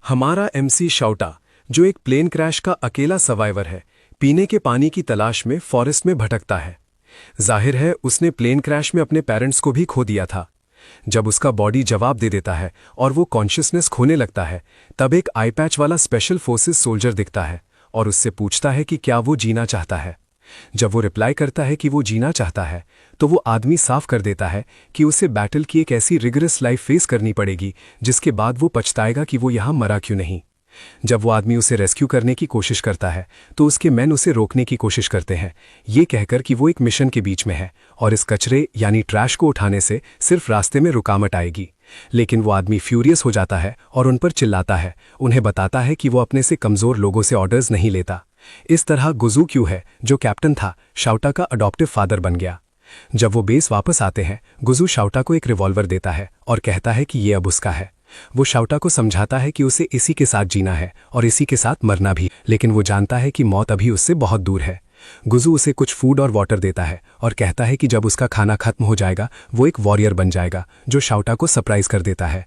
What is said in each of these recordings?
हमारा एमसी शाउटा, जो एक प्लेन क्रैश का अकेला सर्वाइवर है, पीने के पानी की तलाश में फॉरेस्ट में भटकता है। जाहिर है उसने प्लेन क्रैश में अपने पेरेंट्स को भी खो दिया था। जब उसका बॉडी जवाब दे देता है और वो कॉन्शियसनेस खोने लगता है, तब एक आई पैच वाला स्पेशल फोर्सेस सोल्जर दिखता है और उससे पूछता है कि क्या वो जीना चाहता है। जब वो रिप्लाई करता है कि वो जीना चाहता है, तो वो आदमी साफ कर देता है कि उसे बैटल की एक ऐसी रिगरस लाइफ फेस करनी पड़ेगी जिसके बाद वो पछताएगा कि वो यहाँ मरा क्यों नहीं। जब वो आदमी उसे रेस्क्यू करने की कोशिश करता है, तो उसके मैन उसे रोकने की कोशिश करते हैं, ये कहकर कि वो एक मिशन के बीच में है और इस कचरे यानी ट्रैश को उठाने से सिर्फ रास्ते में रुकावट आएगी। लेकिन वो आदमी फ्यूरियस हो जाता है और उन पर चिल्लाता है, उन्हें बताता है कि वो अपने से कमज़ोर लोगों से ऑर्डर्स नहीं लेता। इस तरह गुजू क्यों है, जो कैप्टन था, शाउटा का अडॉप्टिव फादर बन गया। जब वो बेस वापस आते हैं, गुजू शाउटा को एक रिवॉल्वर देता है और कहता है कि ये अब उसका है। वो शाउटा को समझाता है कि उसे इसी के साथ जीना है और इसी के साथ मरना भी, लेकिन वो जानता है कि मौत अभी उससे बहुत दूर है। गुजू उसे कुछ फूड और वाटर देता है और कहता है कि जब उसका खाना खत्म हो जाएगा वो एक वॉरियर बन जाएगा, जो शाउटा को सरप्राइज कर देता है।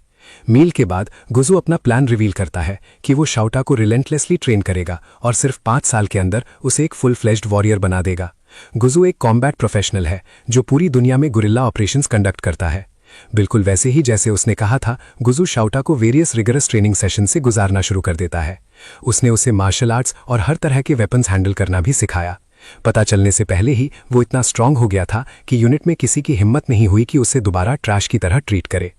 मील के बाद गुजू अपना प्लान रिवील करता है कि वो शाउटा को रिलेंटलेसली ट्रेन करेगा और सिर्फ 5 साल के अंदर उसे एक फुल फ्लेज्ड वॉरियर बना देगा। गुजू एक कॉम्बैट प्रोफेशनल है जो पूरी दुनिया में गुरिल्ला ऑपरेशंस कंडक्ट करता है। बिल्कुल वैसे ही जैसे उसने कहा था, गुजू शाउटा को वेरियस रिगरस ट्रेनिंग सेशन से गुजारना शुरू कर देता है। उसने उसे मार्शल आर्ट्स और हर तरह के वेपन्स हैंडल करना भी सिखाया। पता चलने से पहले ही वो इतना स्ट्रांग हो गया था कि यूनिट में किसी की हिम्मत नहीं हुई कि उसे दोबारा ट्रैश की तरह ट्रीट करे।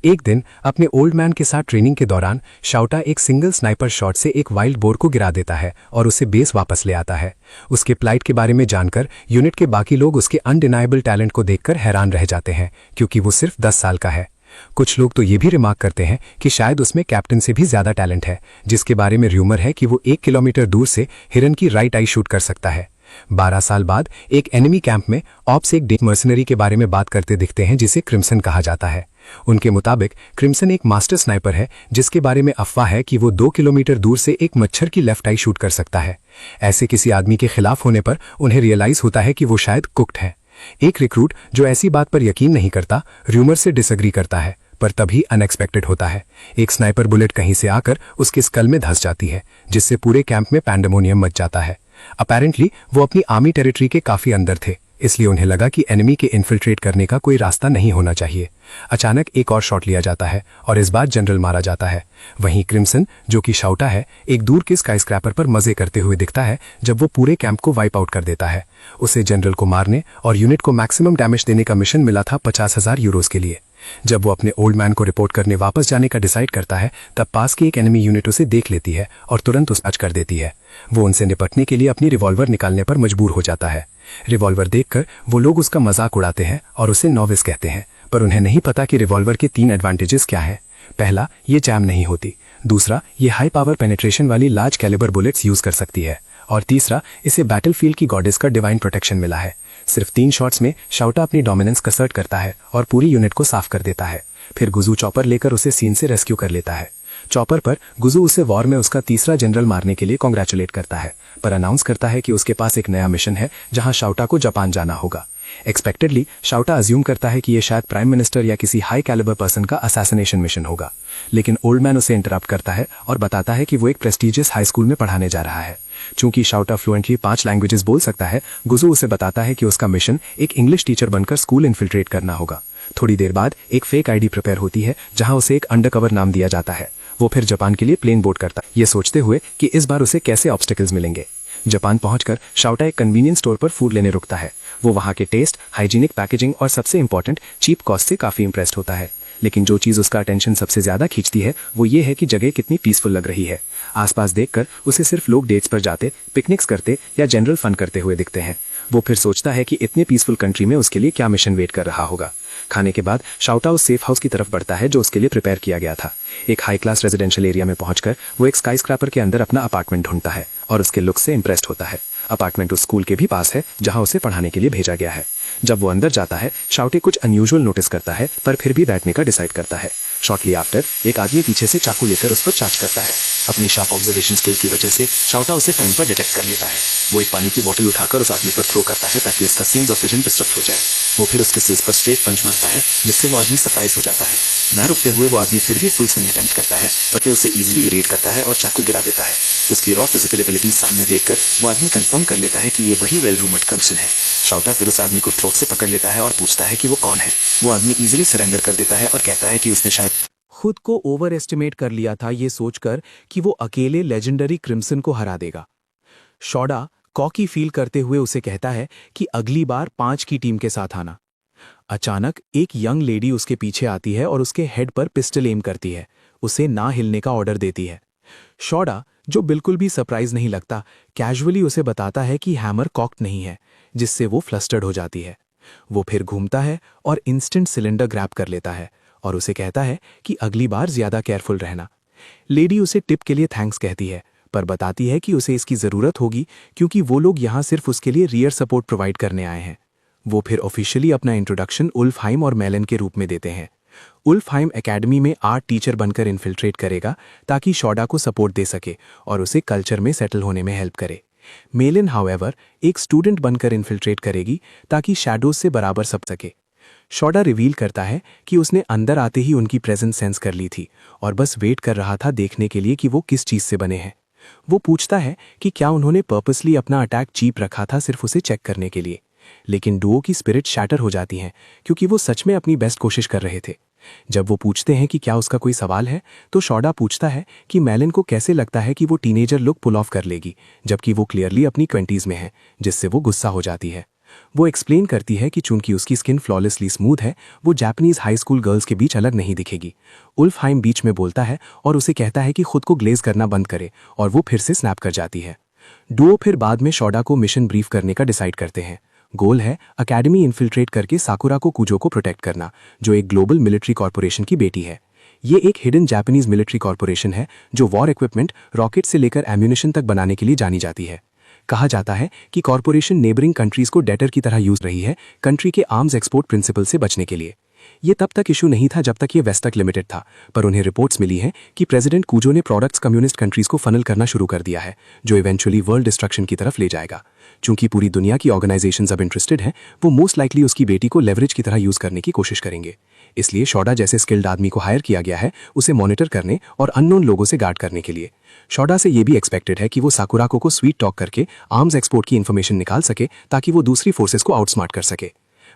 एक दिन अपने ओल्ड मैन के साथ ट्रेनिंग के दौरान शाउटा एक सिंगल स्नाइपर शॉट से एक वाइल्ड बोर को गिरा देता है और उसे बेस वापस ले आता है। उसके प्लाइट के बारे में जानकर यूनिट के बाकी लोग उसके अनडिनाइबल टैलेंट को देखकर हैरान रह जाते हैं, क्योंकि वो सिर्फ 10 साल का है। कुछ लोग तो ये भी रिमार्क करते हैं कि शायद उसमें कैप्टन से भी ज्यादा टैलेंट है, जिसके बारे में र्यूमर है कि वो 1 किलोमीटर दूर से हिरन की राइट आई शूट कर सकता है। 12 साल बाद एक एनिमी कैंप में ऑप्स एक डेथ मर्सनरी के बारे में बात करते दिखते हैं जिसे क्रिम्सन कहा जाता है। उनके मुताबिक क्रिम्सन एक मास्टर स्नाइपर है जिसके बारे में अफवाह है कि वो 2 किलोमीटर दूर से एक मच्छर की लेफ्ट आई शूट कर सकता है। ऐसे किसी आदमी के खिलाफ होने पर उन्हें रियलाइज होता है कि वो शायद कुक्ड है। एक रिक्रूट जो ऐसी बात पर यकीन नहीं करता, र्यूमर से डिसएग्री करता है, पर तभी अनएक्सपेक्टेड होता है। एक स्नाइपर बुलेट कहीं से आकर उसके स्कल में धंस जाती है, जिससे पूरे कैंप में पैंडेमोनियम मच जाता है। अपैरेंटली वो अपनी आर्मी टेरिटरी के काफी अंदर थे, इसलिए उन्हें लगा कि एनिमी के इन्फिल्ट्रेट करने का कोई रास्ता नहीं होना चाहिए। अचानक एक और शॉट लिया जाता है और इस बार जनरल मारा जाता है। वहीं क्रिम्सन, जो कि शाउटा है, एक दूर के स्काईस्क्रैपर पर मजे करते हुए दिखता है जब वो पूरे कैंप को वाइप आउट कर देता है। उसे जनरल को मारने और यूनिट को मैक्सिमम डैमेज देने का मिशन मिला था 50,000 यूरोज के लिए। जब वो अपने ओल्ड मैन को रिपोर्ट करने वापस जाने का डिसाइड करता है, तब पास की एक एनिमी यूनिट उसे देख लेती है और तुरंत उसे टच कर देती है। वो उनसे निपटने के लिए अपनी रिवॉल्वर निकालने पर मजबूर हो जाता है। रिवॉल्वर देखकर वो लोग उसका मजाक उड़ाते हैं और उसे नॉविस कहते हैं, पर उन्हें नहीं पता कि रिवॉल्वर के 3 एडवांटेजेस क्या हैं। पहला, ये जैम नहीं होती। दूसरा, ये हाई पावर पेनिट्रेशन वाली लार्ज कैलिबर बुलेट्स यूज कर सकती है। और तीसरा, इसे बैटलफील्ड की गॉडेस का डिवाइन प्रोटेक्शन मिला है। सिर्फ 3 शॉट्स में शाउटा अपनी डोमिनेंस कसर्ट करता है और पूरी यूनिट को साफ कर देता है। फिर गुजू चॉपर लेकर उसे सीन से रेस्क्यू कर लेता है। चॉपर पर गुजू उसे वॉर में उसका तीसरा जनरल मारने के लिए कॉन्ग्रेचुलेट करता है, पर अनाउंस करता है कि उसके पास एक नया मिशन है जहां शाउटा को जापान जाना होगा। एक्सपेक्टेडली शाउटा अज्यूम करता है कि यह शायद प्राइम मिनिस्टर या किसी हाई कैलिबर पर्सन का असैसिनेशन मिशन होगा, लेकिन ओल्ड मैन उसे इंटरप्ट करता है और बताता है कि वो एक प्रेस्टिजियस हाई स्कूल में पढ़ाने जा रहा है। चूंकि शाउटा फ्लुएंटली 5 लैंग्वेजेस बोल सकता है, गुजू उसे बताता है कि उसका मिशन एक इंग्लिश टीचर बनकर स्कूल इन्फिल्ट्रेट करना होगा। थोड़ी देर बाद एक फेक आईडी प्रिपेयर होती है जहां उसे एक अंडरकवर नाम दिया जाता है। वो फिर जापान के लिए प्लेन बोर्ड करता है, ये सोचते हुए कि इस बार उसे कैसे ऑब्स्टेकल्स मिलेंगे। जापान पहुंचकर शाउटा एक कन्वीनियंस स्टोर पर फूड लेने रुकता है। वो वहां के टेस्ट, हाइजीनिक पैकेजिंग और सबसे इंपॉर्टेंट चीप कॉस्ट से काफी इंप्रेस्ड होता है। लेकिन जो चीज उसका अटेंशन सबसे ज्यादा खींचती है वो ये है कि जगह कितनी पीसफुल लग रही है। आसपास देखकर उसे सिर्फ लोग डेट्स पर जाते, पिकनिक्स करते या जनरल फन करते हुए दिखते हैं। वो फिर सोचता है कि इतने पीसफुल कंट्री में उसके लिए क्या मिशन वेट कर रहा होगा। खाने के बाद शाउटा उस सेफ हाउस की तरफ बढ़ता है जो उसके लिए प्रिपेयर किया गया था। एक हाई क्लास रेजिडेंशियल एरिया में पहुंचकर वो एक स्काईस्क्रैपर के अंदर अपना अपार्टमेंट ढूंढता है और उसके लुक से इंप्रेस्ड होता है। अपार्टमेंट उस स्कूल के भी पास है जहां उसे पढ़ाने के लिए भेजा गया है। जब वो अंदर जाता है, शाउटे कुछ अनयूजुअल नोटिस करता है, पर फिर भी बैठने का डिसाइड करता है। शॉर्टली आफ्टर एक आदमी पीछे से चाकू लेकर उस पर चार्ज करता है। अपनी शार्प ऑब्जर्वेशन स्किल की वजह से शॉटा उसे टाइम पर डिटेक्ट कर लेता है। वो एक पानी की बोतल उठाकर उस आदमी पर थ्रो करता है ताकि उसका सीन्स ऑफ विजन डिस्टर्ब हो जाए। वो फिर उसके सिर पर स्ट्रेट पंच मारता है जिससे वो आदमी सरप्राइज हो जाता है। ना रुकते हुए वो आदमी फिर भी फुल स्विंग अटेम्प्ट करता है पर फिर उसे इजीली इरेट करता है और चाकू गिरा देता है। उसकी रॉ फिजिकल एबिलिटी सामने देखकर वो आदमी कंफर्म कर लेता है कि ये वही वेल रूमर्ड कर्सन है। शॉटा फिर उस आदमी को थ्रोट से पकड़ लेता है और पूछता है कि वो कौन है। वो आदमी इजीली सरेंडर कर देता है और कहता है कि उसने शायद खुद को ओवर एस्टिमेट कर लिया था ये सोचकर कि वो अकेले लेजेंडरी क्रिम्सन को हरा देगा। शॉडा कॉकी फील करते हुए उसे कहता है कि अगली बार 5 की टीम के साथ आना। अचानक एक यंग लेडी उसके पीछे आती है और उसके हेड पर पिस्टल एम करती है, उसे ना हिलने का ऑर्डर देती है। शॉडा, जो बिल्कुल भी सरप्राइज नहीं लगता, कैजुअली उसे बताता है कि हैमर कॉक्ड नहीं है, जिससे वो फ्लस्टर्ड हो जाती है। वो फिर घूमता है और इंस्टेंट सिलेंडर ग्रैब कर लेता है और उसे कहता है कि अगली बार ज्यादा केयरफुल रहना। लेडी उसे टिप के लिए थैंक्स कहती है पर बताती है कि उसे इसकी जरूरत होगी क्योंकि वो लोग यहाँ सिर्फ उसके लिए रियर सपोर्ट प्रोवाइड करने आए हैं। वो फिर ऑफिशियली अपना इंट्रोडक्शन उल्फहाइम और मेलन के रूप में देते हैं। उल्फहाइम एकेडमी में आर्ट टीचर बनकर इन्फिल्ट्रेट करेगा ताकि शॉडा को सपोर्ट दे सके और उसे कल्चर में सेटल होने में हेल्प करे। मेलन हाउएवर एक स्टूडेंट बनकर इन्फिल्ट्रेट करेगी ताकि शैडोज से बराबर सब सके। शॉडा रिवील करता है कि उसने अंदर आते ही उनकी प्रेजेंस सेंस कर ली थी और बस वेट कर रहा था देखने के लिए कि वो किस चीज से बने हैं। वो पूछता है कि क्या उन्होंने पर्पसली अपना अटैक चीप रखा था सिर्फ उसे चेक करने के लिए, लेकिन डुओ की स्पिरिट शैटर हो जाती हैं क्योंकि वो सच में अपनी बेस्ट कोशिश कर रहे थे। जब वो पूछते हैं कि क्या उसका कोई सवाल है तो शॉडा पूछता है कि मेलन को कैसे लगता है कि वो टीनेजर लुक पुल ऑफ कर लेगी जबकि वो क्लियरली अपनी 20s में है, जिससे वो गुस्सा हो जाती है। वो एक्सप्लेन करती है कि चूंकि उसकी स्किन फ्लॉलेसली स्मूथ है, वो जापानीज हाई स्कूल गर्ल्स के बीच अलग नहीं दिखेगी। उल्फहाइम बीच में बोलता है और उसे कहता है कि खुद को ग्लेज करना बंद करे और वो फिर से स्नैप कर जाती है। डुओ फिर बाद में शॉडा को मिशन ब्रीफ करने का डिसाइड करते हैं। गोल है अकेडमी इन्फिल्ट्रेट करके साकुरा को कुजो को प्रोटेक्ट करना, जो एक ग्लोबल मिलिट्री कॉर्पोरेशन की बेटी है। ये एक हिडन जापानीज मिलिट्री कॉर्पोरेशन है जो वॉर इक्विपमेंट, रॉकेट से लेकर एम्यूनिशन तक बनाने के लिए जानी जाती है। कहा जाता है कि कॉर्पोरेशन नेबरिंग कंट्रीज को डेटर की तरह यूज रही है कंट्री के आर्म्स एक्सपोर्ट प्रिंसिपल से बचने के लिए। ये तब तक इशू नहीं था जब तक ये वेस्ट तक लिमिटेड था, पर उन्हें रिपोर्ट्स मिली हैं कि प्रेसिडेंट कुजो ने प्रोडक्ट्स कम्युनिस्ट कंट्रीज को फनल करना शुरू कर दिया है, जो इवेंचुअली वर्ल्ड डिस्ट्रक्शन की तरफ ले जाएगा। चूंकि पूरी दुनिया की ऑर्गेनाइजेशंस अब इंटरेस्टेड हैं, वो मोस्ट लाइकली उसकी बेटी को लेवरेज की तरह यूज करने की कोशिश करेंगे। इसलिए शॉडा जैसे स्किल्ड आदमी को हायर किया गया है उसे मॉनिटर करने और अननोन लोगों से गार्ड करने के लिए। शॉडा से ये भी एक्सपेक्टेड है कि वो साकुराको को स्वीट टॉक करके आर्म्स एक्सपोर्ट की इन्फॉर्मेशन निकाल सके ताकि वो दूसरी फोर्सेस को आउटस्मार्ट कर सके।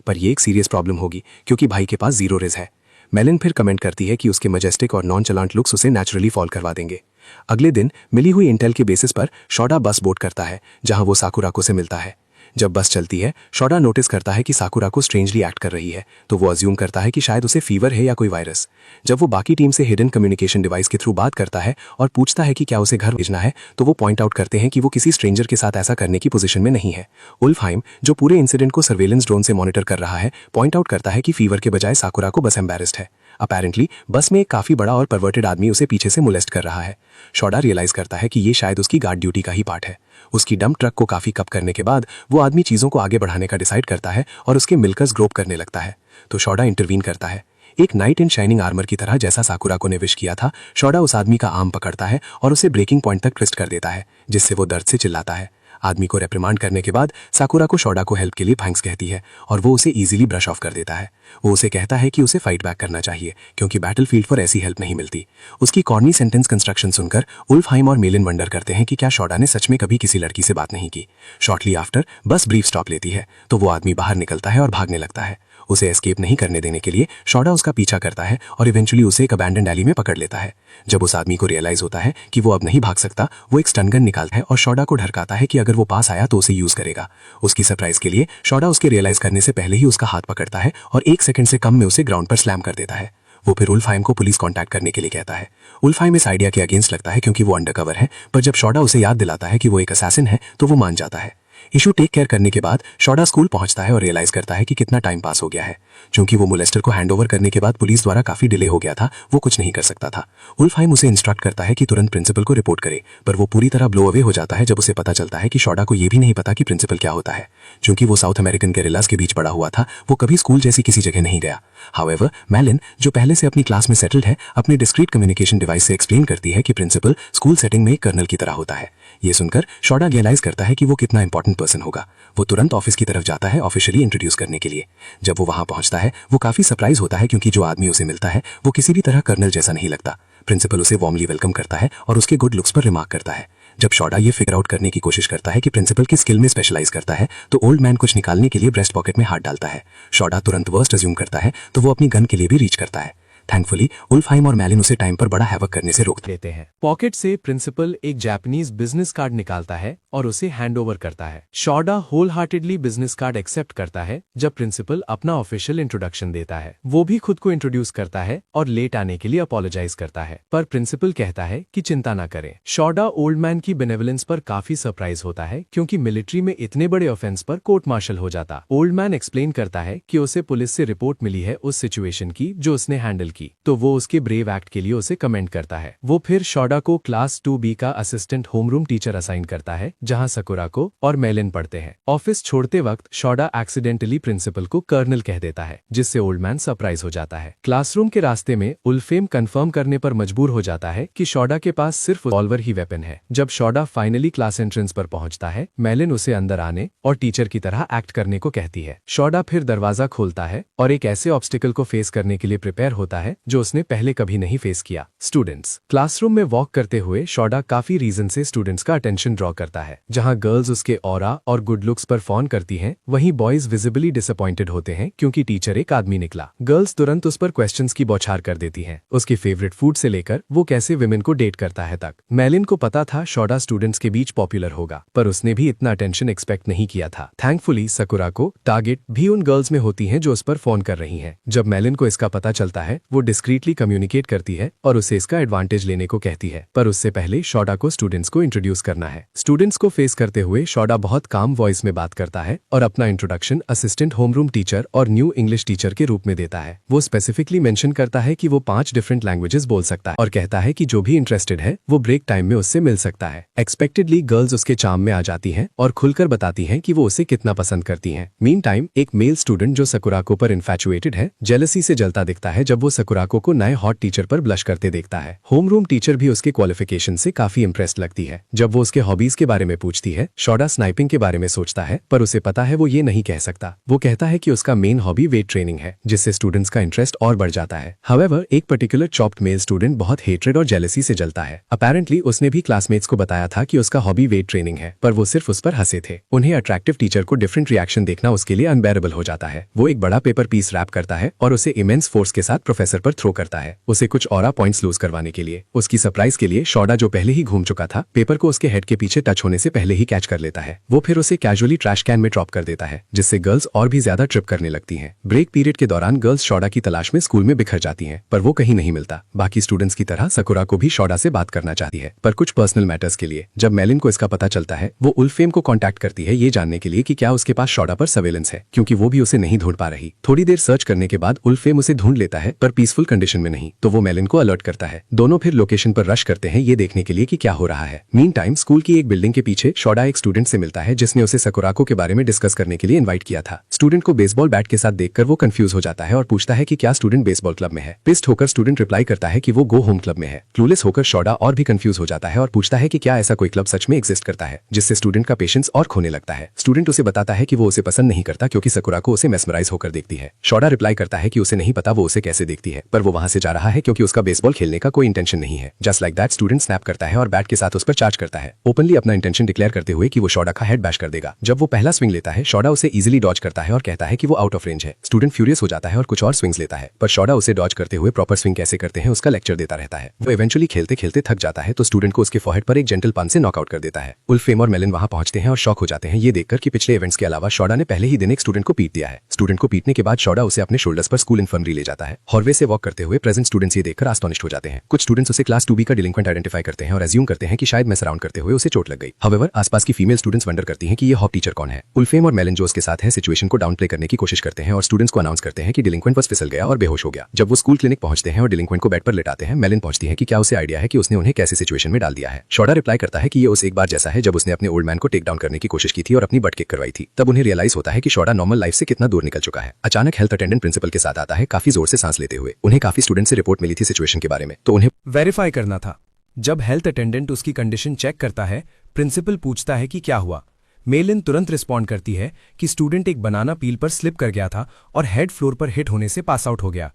पर ये एक सीरियस प्रॉब्लम होगी क्योंकि भाई के पास 0 रिज है। मेलन फिर कमेंट करती है कि उसके मजेस्टिक और नॉन चलांट लुक्स उसे नेचुरली फॉल करवा देंगे। अगले दिन मिली हुई इंटेल के बेसिस पर शॉडा बस बोर्ड करता है जहां वो साकुराको से मिलता है। जब बस चलती है, शॉडा नोटिस करता है कि साकुराको स्ट्रेंजली एक्ट कर रही है, तो वो अज्यूम करता है कि शायद उसे फीवर है या कोई वायरस। जब वो बाकी टीम से हिडन कम्युनिकेशन डिवाइस के थ्रू बात करता है और पूछता है कि क्या उसे घर भेजना है, तो वो पॉइंट आउट करते हैं कि वो किसी स्ट्रेंजर के साथ ऐसा करने की पोजीशन में नहीं है। उल्फहाइम, जो पूरे इंसिडेंट को सर्वेलेंस ड्रोन से मॉनिटर कर रहा है, पॉइंट आउट करता है कि फीवर के बजाय साकुराको बस एम्बैरेस्ड है। अपेरेंटली बस में एक काफी बड़ा और परवर्टेड आदमी उसे पीछे से मोलेस्ट कर रहा है। शॉडा रियलाइज करता है कि ये शायद उसकी गार्ड ड्यूटी का ही पार्ट है। उसकी डंप ट्रक को काफी कप करने के बाद वो आदमी चीजों को आगे बढ़ाने का डिसाइड करता है और उसके मिलकर्स ग्रोप करने लगता है, तो शॉडा इंटरवीन करता है। एक नाइट इन शाइनिंग आर्मर की तरह जैसा साकुराको ने विश किया था, शॉडा उस आदमी का आर्म पकड़ता है और उसे ब्रेकिंग पॉइंट तक ट्विस्ट कर देता है, जिससे वो दर्द से चिल्लाता है। आदमी को रेप्रिमांड करने के बाद साकुराको शॉडा को हेल्प के लिए थैंक्स कहती है और वो उसे इजीली ब्रश ऑफ कर देता है। वो उसे कहता है कि उसे फाइट बैक करना चाहिए क्योंकि बैटलफील्ड पर ऐसी हेल्प नहीं मिलती। उसकी कॉर्नी सेंटेंस कंस्ट्रक्शन सुनकर उल्फहाइम और मेलिन वंडर करते हैं कि क्या शॉडा ने सच में कभी किसी लड़की से बात नहीं की। शॉर्टली आफ्टर बस ब्रीफ स्टॉप लेती है तो वो आदमी बाहर निकलता है और भागने लगता है। उसे एस्केप नहीं करने देने के लिए शॉडा उसका पीछा करता है और इवेंचुअली उसे एक अबैंडन्ड एली में पकड़ लेता है। जब उस आदमी को रियलाइज होता है कि वो अब नहीं भाग सकता, वो एक स्टन गन निकालता है और शॉडा को ढरकाता है कि अगर वो पास आया तो उसे यूज करेगा। उसकी सरप्राइज के लिए शॉडा उसके रियलाइज करने से पहले ही उसका हाथ पकड़ता है और 1 सेकंड से कम में उसे ग्राउंड पर स्लैम कर देता है। वो फिर उल्फहाइम को पुलिस कांटेक्ट करने के लिए कहता है। उल्फहाइम इस आइडिया के अगेंस्ट लगता है क्योंकि वो अंडरकवर है, पर जब शॉडा उसे याद दिलाता है कि वो एक असैसिन है तो वो मान जाता है। इशू टेक केयर करने के बाद शॉडा स्कूल पहुंचता है और रियलाइज करता है कि कितना टाइम पास हो गया है। क्योंकि वो मोलेस्टर को हैंडओवर करने के बाद पुलिस द्वारा काफी डिले हो गया था, वो कुछ नहीं कर सकता था। उल्फहाइम उसे इंस्ट्रक्ट करता है कि तुरंत प्रिंसिपल को रिपोर्ट करे, पर वो पूरी तरह ब्लो अवे हो जाता है जब उसे पता चलता है कि शॉडा को ये भी नहीं पता कि प्रिंसिपल क्या होता है। क्योंकि वो साउथ अमेरिकन गेरिल्लास के बीच पड़ा हुआ था, वो कभी स्कूल जैसी किसी जगह नहीं गया। हाउएवर मैलिन, जो पहले से अपनी क्लास में सेटल्ड है, अपने डिस्क्रीट कम्युनिकेशन डिवाइस से एक्सप्लेन करती है कि प्रिंसिपल स्कूल सेटिंग में एक कर्नल की तरह होता है। ये सुनकर शॉडा रियलाइज करता है कि वो कितना इंपॉर्टेंट पर्सन होगा। वो तुरंत ऑफिस की तरफ जाता है ऑफिशियली इंट्रोड्यूस करने के लिए। जब वो वहां पहुंचता है, वो काफी सरप्राइज होता है क्योंकि जो आदमी उसे मिलता है वो किसी भी तरह कर्नल जैसा नहीं लगता। प्रिंसिपल उसे वार्मली वेलकम करता है और उसके गुड लुक्स पर रिमार्क करता है। जब शॉडा ये फिगर आउट करने की कोशिश करता है कि प्रिंसिपल की स्किल में स्पेशलाइज करता है, तो ओल्ड मैन कुछ निकालने के लिए ब्रेस्ट पॉकेट में हाथ डालता है। शॉडा तुरंत वर्स्ट अज्यूम करता है, तो वो अपनी गन के लिए भी रीच करता है। थैंकफुली उल्फहाइम और मैलिन उसे टाइम पर बड़ा हैवक करने से रोक देते हैं। पॉकेट से प्रिंसिपल एक जापानीज बिजनेस कार्ड निकालता है और उसे हैंडओवर करता है। शॉडा whole heartedly business card accept करता है जब प्रिंसिपल अपना ऑफिशियल इंट्रोडक्शन देता है। वो भी खुद को इंट्रोड्यूस करता है और लेट आने के लिए अपोलोजाइज करता है, पर प्रिंसिपल कहता है कि चिंता ना करें। शॉडा ओल्ड मैन की बेनेवलेंस पर काफी सरप्राइज होता है क्योंकि मिलिट्री में इतने बड़े ऑफेंस पर कोर्ट मार्शल हो जाता। ओल्ड मैन एक्सप्लेन करता है कि उसे पुलिस से रिपोर्ट मिली है उस सिचुएशन की जो उसने हैंडल की, तो वो उसके ब्रेव एक्ट के लिए उसे कमेंट करता है। वो फिर शॉडा को क्लास 2B का असिस्टेंट होमरूम टीचर असाइन करता है जहां सकुराको और मेलिन पढ़ते हैं। ऑफिस छोड़ते वक्त शॉडा एक्सीडेंटली प्रिंसिपल को कर्नल कह देता है, जिससे ओल्ड मैन सरप्राइज हो जाता है। क्लासरूम के रास्ते में उल्फेम कंफर्म करने पर मजबूर हो जाता है कि शॉडा के पास सिर्फ रिवॉल्वर ही वेपन है। जब शॉडा फाइनली क्लास एंट्रेंस पर पहुंचता है, मेलिन उसे अंदर आने और टीचर की तरह एक्ट करने को कहती है। शॉडा फिर दरवाजा खोलता है और एक ऐसे ऑब्स्टिकल को फेस करने के लिए प्रिपेयर होता है जो उसने पहले कभी नहीं फेस किया। स्टूडेंट्स क्लासरूम में वॉक करते हुए शॉडा काफी रीजन से स्टूडेंट्स का अटेंशन ड्रॉ करता है। जहां गर्ल्स उसके ऑरा और गुड लुक्स पर फॉन करती हैं, वहीं बॉयज विजिबली डिसअपॉइंटेड होते हैं क्योंकि टीचर एक आदमी निकला। गर्ल्स तुरंत उस पर क्वेश्चंस की बौछार कर देती हैं, उसके फेवरेट फूड से लेकर वो कैसे विमेन को डेट करता है तक। मेलिन को पता था शॉडा स्टूडेंट्स के बीच पॉपुलर होगा, पर उसने भी इतना अटेंशन एक्सपेक्ट नहीं किया था। थैंकफुली सकुराको टारगेट भी उन गर्ल्स में होती हैं जो उस पर फोन कर रही हैं। जब मेलिन को इसका पता चलता है, वो डिस्क्रीटली कम्युनिकेट करती है और उसे इसका एडवांटेज लेने को कहती है, पर उससे पहले शॉडा को स्टूडेंट्स को इंट्रोड्यूस करना है। स्टूडेंट्स को फेस करते हुए शॉडा बहुत काम वॉइस में बात करता है और अपना इंट्रोडक्शन असिस्टेंट होमरूम टीचर और न्यू इंग्लिश टीचर के रूप में देता है। वो स्पेसिफिकली मेंशन करता है कि वो 5 डिफरेंट लैंग्वेजेस बोल सकता है और कहता है कि जो भी इंटरेस्टेड है वो ब्रेक टाइम में उससे मिल सकता है। एक्सपेक्टेडली गर्ल्स उसके चार्म में आ जाती हैं और खुलकर बताती हैं कि वो उसे कितना पसंद करती हैं। मीन टाइम एक मेल स्टूडेंट जो सकुराको पर इन्फैचुएटेड है, जेलसी से जलता दिखता है जब वो सकुराको को नए हॉट टीचर पर ब्लश करते देखता है। होमरूम टीचर भी उसके क्वालिफिकेशन से काफी इंप्रेस्ड लगती है। जब वो उसके हॉबीज के बारे में पूछती है, शॉडा स्नाइपिंग के बारे में सोचता है, पर उसे पता है वो ये नहीं कह सकता। वो कहता है कि उसका मेन हॉबी वेट ट्रेनिंग है, जिससे स्टूडेंट्स का इंटरेस्ट और बढ़ जाता है। हाउएवर एक पर्टिकुलर चॉप्ड मेल स्टूडेंट बहुत हेट्रेड और जेलसी से जलता है। अपेरेंटली उसने भी क्लासमेट्स को बताया था कि उसका हॉबी वेट ट्रेनिंग है, पर वो सिर्फ उस पर हंसे थे। उन्हें अट्रैक्टिव टीचर को डिफरेंट रिएक्शन देखना उसके लिए अनबेरेबल हो जाता है। वो एक बड़ा पेपर पीस रैप करता है और उसे इमेंस फोर्स के साथ प्रोफेसर पर थ्रो करता है, उसे कुछ ऑरा पॉइंट्स लूज करवाने के लिए। उसकी सरप्राइज के लिए शॉडा, जो पहले ही घूम चुका था, पेपर को उसके हेड के पीछे टच होने से पहले ही कैच कर लेता है। वो फिर उसे कैजुअली ट्रैश कैन में ड्रॉप कर देता है, जिससे गर्ल्स और भी ज्यादा ट्रिप करने लगती हैं। ब्रेक पीरियड के दौरान गर्ल्स शॉडा की तलाश में स्कूल में बिखर जाती हैं, पर वो कहीं नहीं मिलता। बाकी स्टूडेंट्स की तरह सकुरा को भी शॉडा से बात करना चाहती है, पर कुछ पर्सनल मैटर्स के लिए। जब मेलिन को इसका पता चलता है, वो उल्फेम को कॉन्टैक्ट करती है ये जानने के लिए कि क्या उसके पास शॉडा पर सर्वेलेंस है, क्योंकि वो भी उसे नहीं ढूंढ पा रही। थोड़ी देर सर्च करने के बाद उल्फेम उसे ढूंढ लेता है, पर पीसफुल कंडीशन में नहीं, तो वो मेलिन को अलर्ट करता है। दोनों फिर लोकेशन पर रश करते हैं ये देखने के लिए कि क्या हो रहा है। मीन टाइम स्कूल की एक बिल्डिंग के पीछे शॉडा एक स्टूडेंट से मिलता है जिसने उसे सकुराको के बारे में डिस्कस करने के लिए इनवाइट किया था। स्टूडेंट को बेसबॉल बैट के साथ देखकर वो कंफ्यूज हो जाता है और पूछता है कि क्या स्टूडेंट बेसबॉल क्लब में है। पिस्ड होकर स्टूडेंट रिप्लाई करता है कि वो गो होम क्लब में है। क्लूलेस होकर शॉडा और भी कंफ्यूज हो जाता है और पूछता है कि क्या ऐसा कोई क्लब सच में एग्जिस्ट करता है, जिससे स्टूडेंट का पेशेंस और खोने लगता है। स्टूडेंट उसे बताता है कि वो उसे पसंद नहीं करता क्योंकि सकुराको उसे मेस्मराइज होकर देखती है। शॉडा रिप्लाई करता है कि उसे नहीं पता वो उसे कैसे देखती है, पर वो वहां से जा रहा है क्योंकि उसका बेसबॉल खेलने का कोई इंटेंशन नहीं है। Just like that student snap करता है और बैट के साथ उस पर चार्ज करता है, ओपनली अपना इंटेंशन डिक्लेयर करते हुए कि वो शॉडा का हेड बैश कर देगा। जब वो पहला स्विंग लेता है, शॉडा उसे इजीली डॉज करता है और कहता है कि वो आउट ऑफ रेंज है। स्टूडेंट फ्यूरियस हो जाता है और कुछ और स्विंग्स लेता है, पर शॉडा उसे डॉज करते हुए प्रॉपर स्विंग कैसे करते हैं उसका लेक्चर देता रहता है। वो इवेंचुअली खेलते खेलते थक जाता है तो स्टूडेंट को उसके फॉरहेड पर एक जेंटल पंच से नॉकआउट कर देता है। उल्फेम और मेलिन वहां पहुंचते हैं और शॉक हो जाते हैं ये देखकर कि पिछले इवेंट्स के अलावा शॉडा ने पहले ही दिन एक स्टूडेंट को पीट दिया है। स्टूडेंट को पीटने के बाद शॉडा उसे अपने शोल्डर्स पर स्कूल इन्फर्मरी ले जाता है। हॉलवे से से वॉक करते हुए प्रेजेंट स्टूडेंट्स ये देखकर आस्टोनिश्ड हो जाते हैं। कुछ स्टूडेंट्स उसे क्लास 2B का डिलिंक्वेंट आइडेंटिफाई करते हैं और एज्यूम करते हैं कि शायद मिस अराउंड करते हुए उसे चोट लग गई। हाउएवर आसपास की फीमेल स्टूडेंट्स वंडर करती हैं कि ये हॉप टीचर कौन है। उल्फेम और मेलन जो उसके साथ है सिचुएशन को डाउन प्ले करने की कोशिश करते हैं और स्टूडेंट्स को अनाउंस करते हैं कि डिलिंक्वेंट बस फिसल गया और बेहोश हो गया। जब वो स्कूल क्लिनिक पहुंचते हैं और डिलिंक्वेंट को बेड पर लेटाते हैं, मेलन पहुंचती है कि क्या उसे आइडिया है कि उसने उन्हें कैसी सिचुएशन में डाल दिया है। शॉडा रिप्लाई करता है कि ये उस एक बार जैसा है जब उसने अपने ओल्ड मैन को टेक डाउन करने की कोशिश की थी और अपनी बट किक करवाई थी। तब उन्हें रियलाइज होता है कि शॉडा नॉर्मल लाइफ से कितना दूर निकल चुका है। अचानक हेल्थ अटेंडेंट प्रिंसिपल के साथ आता है, काफी जोर से सांस लेते हुए। उन्हें काफी स्टूडेंट से रिपोर्ट मिली थी सिचुएशन के बारे में, तो उन्हें वेरीफाई करना था। जब हेल्थ अटेंडेंट उसकी कंडीशन चेक करता है, प्रिंसिपल पूछता है कि क्या हुआ। मेलिन तुरंत रिस्पॉन्ड करती है कि स्टूडेंट एक बनाना पील पर स्लिप कर गया था और हेड फ्लोर पर हिट होने से पास आउट हो गया।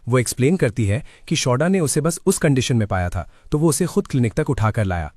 वो एक्सप्लेन करती है कि शॉडा ने उसे बस उस कंडीशन में पाया था, तो वो उसे खुद क्लिनिक तक उठाकर लाया।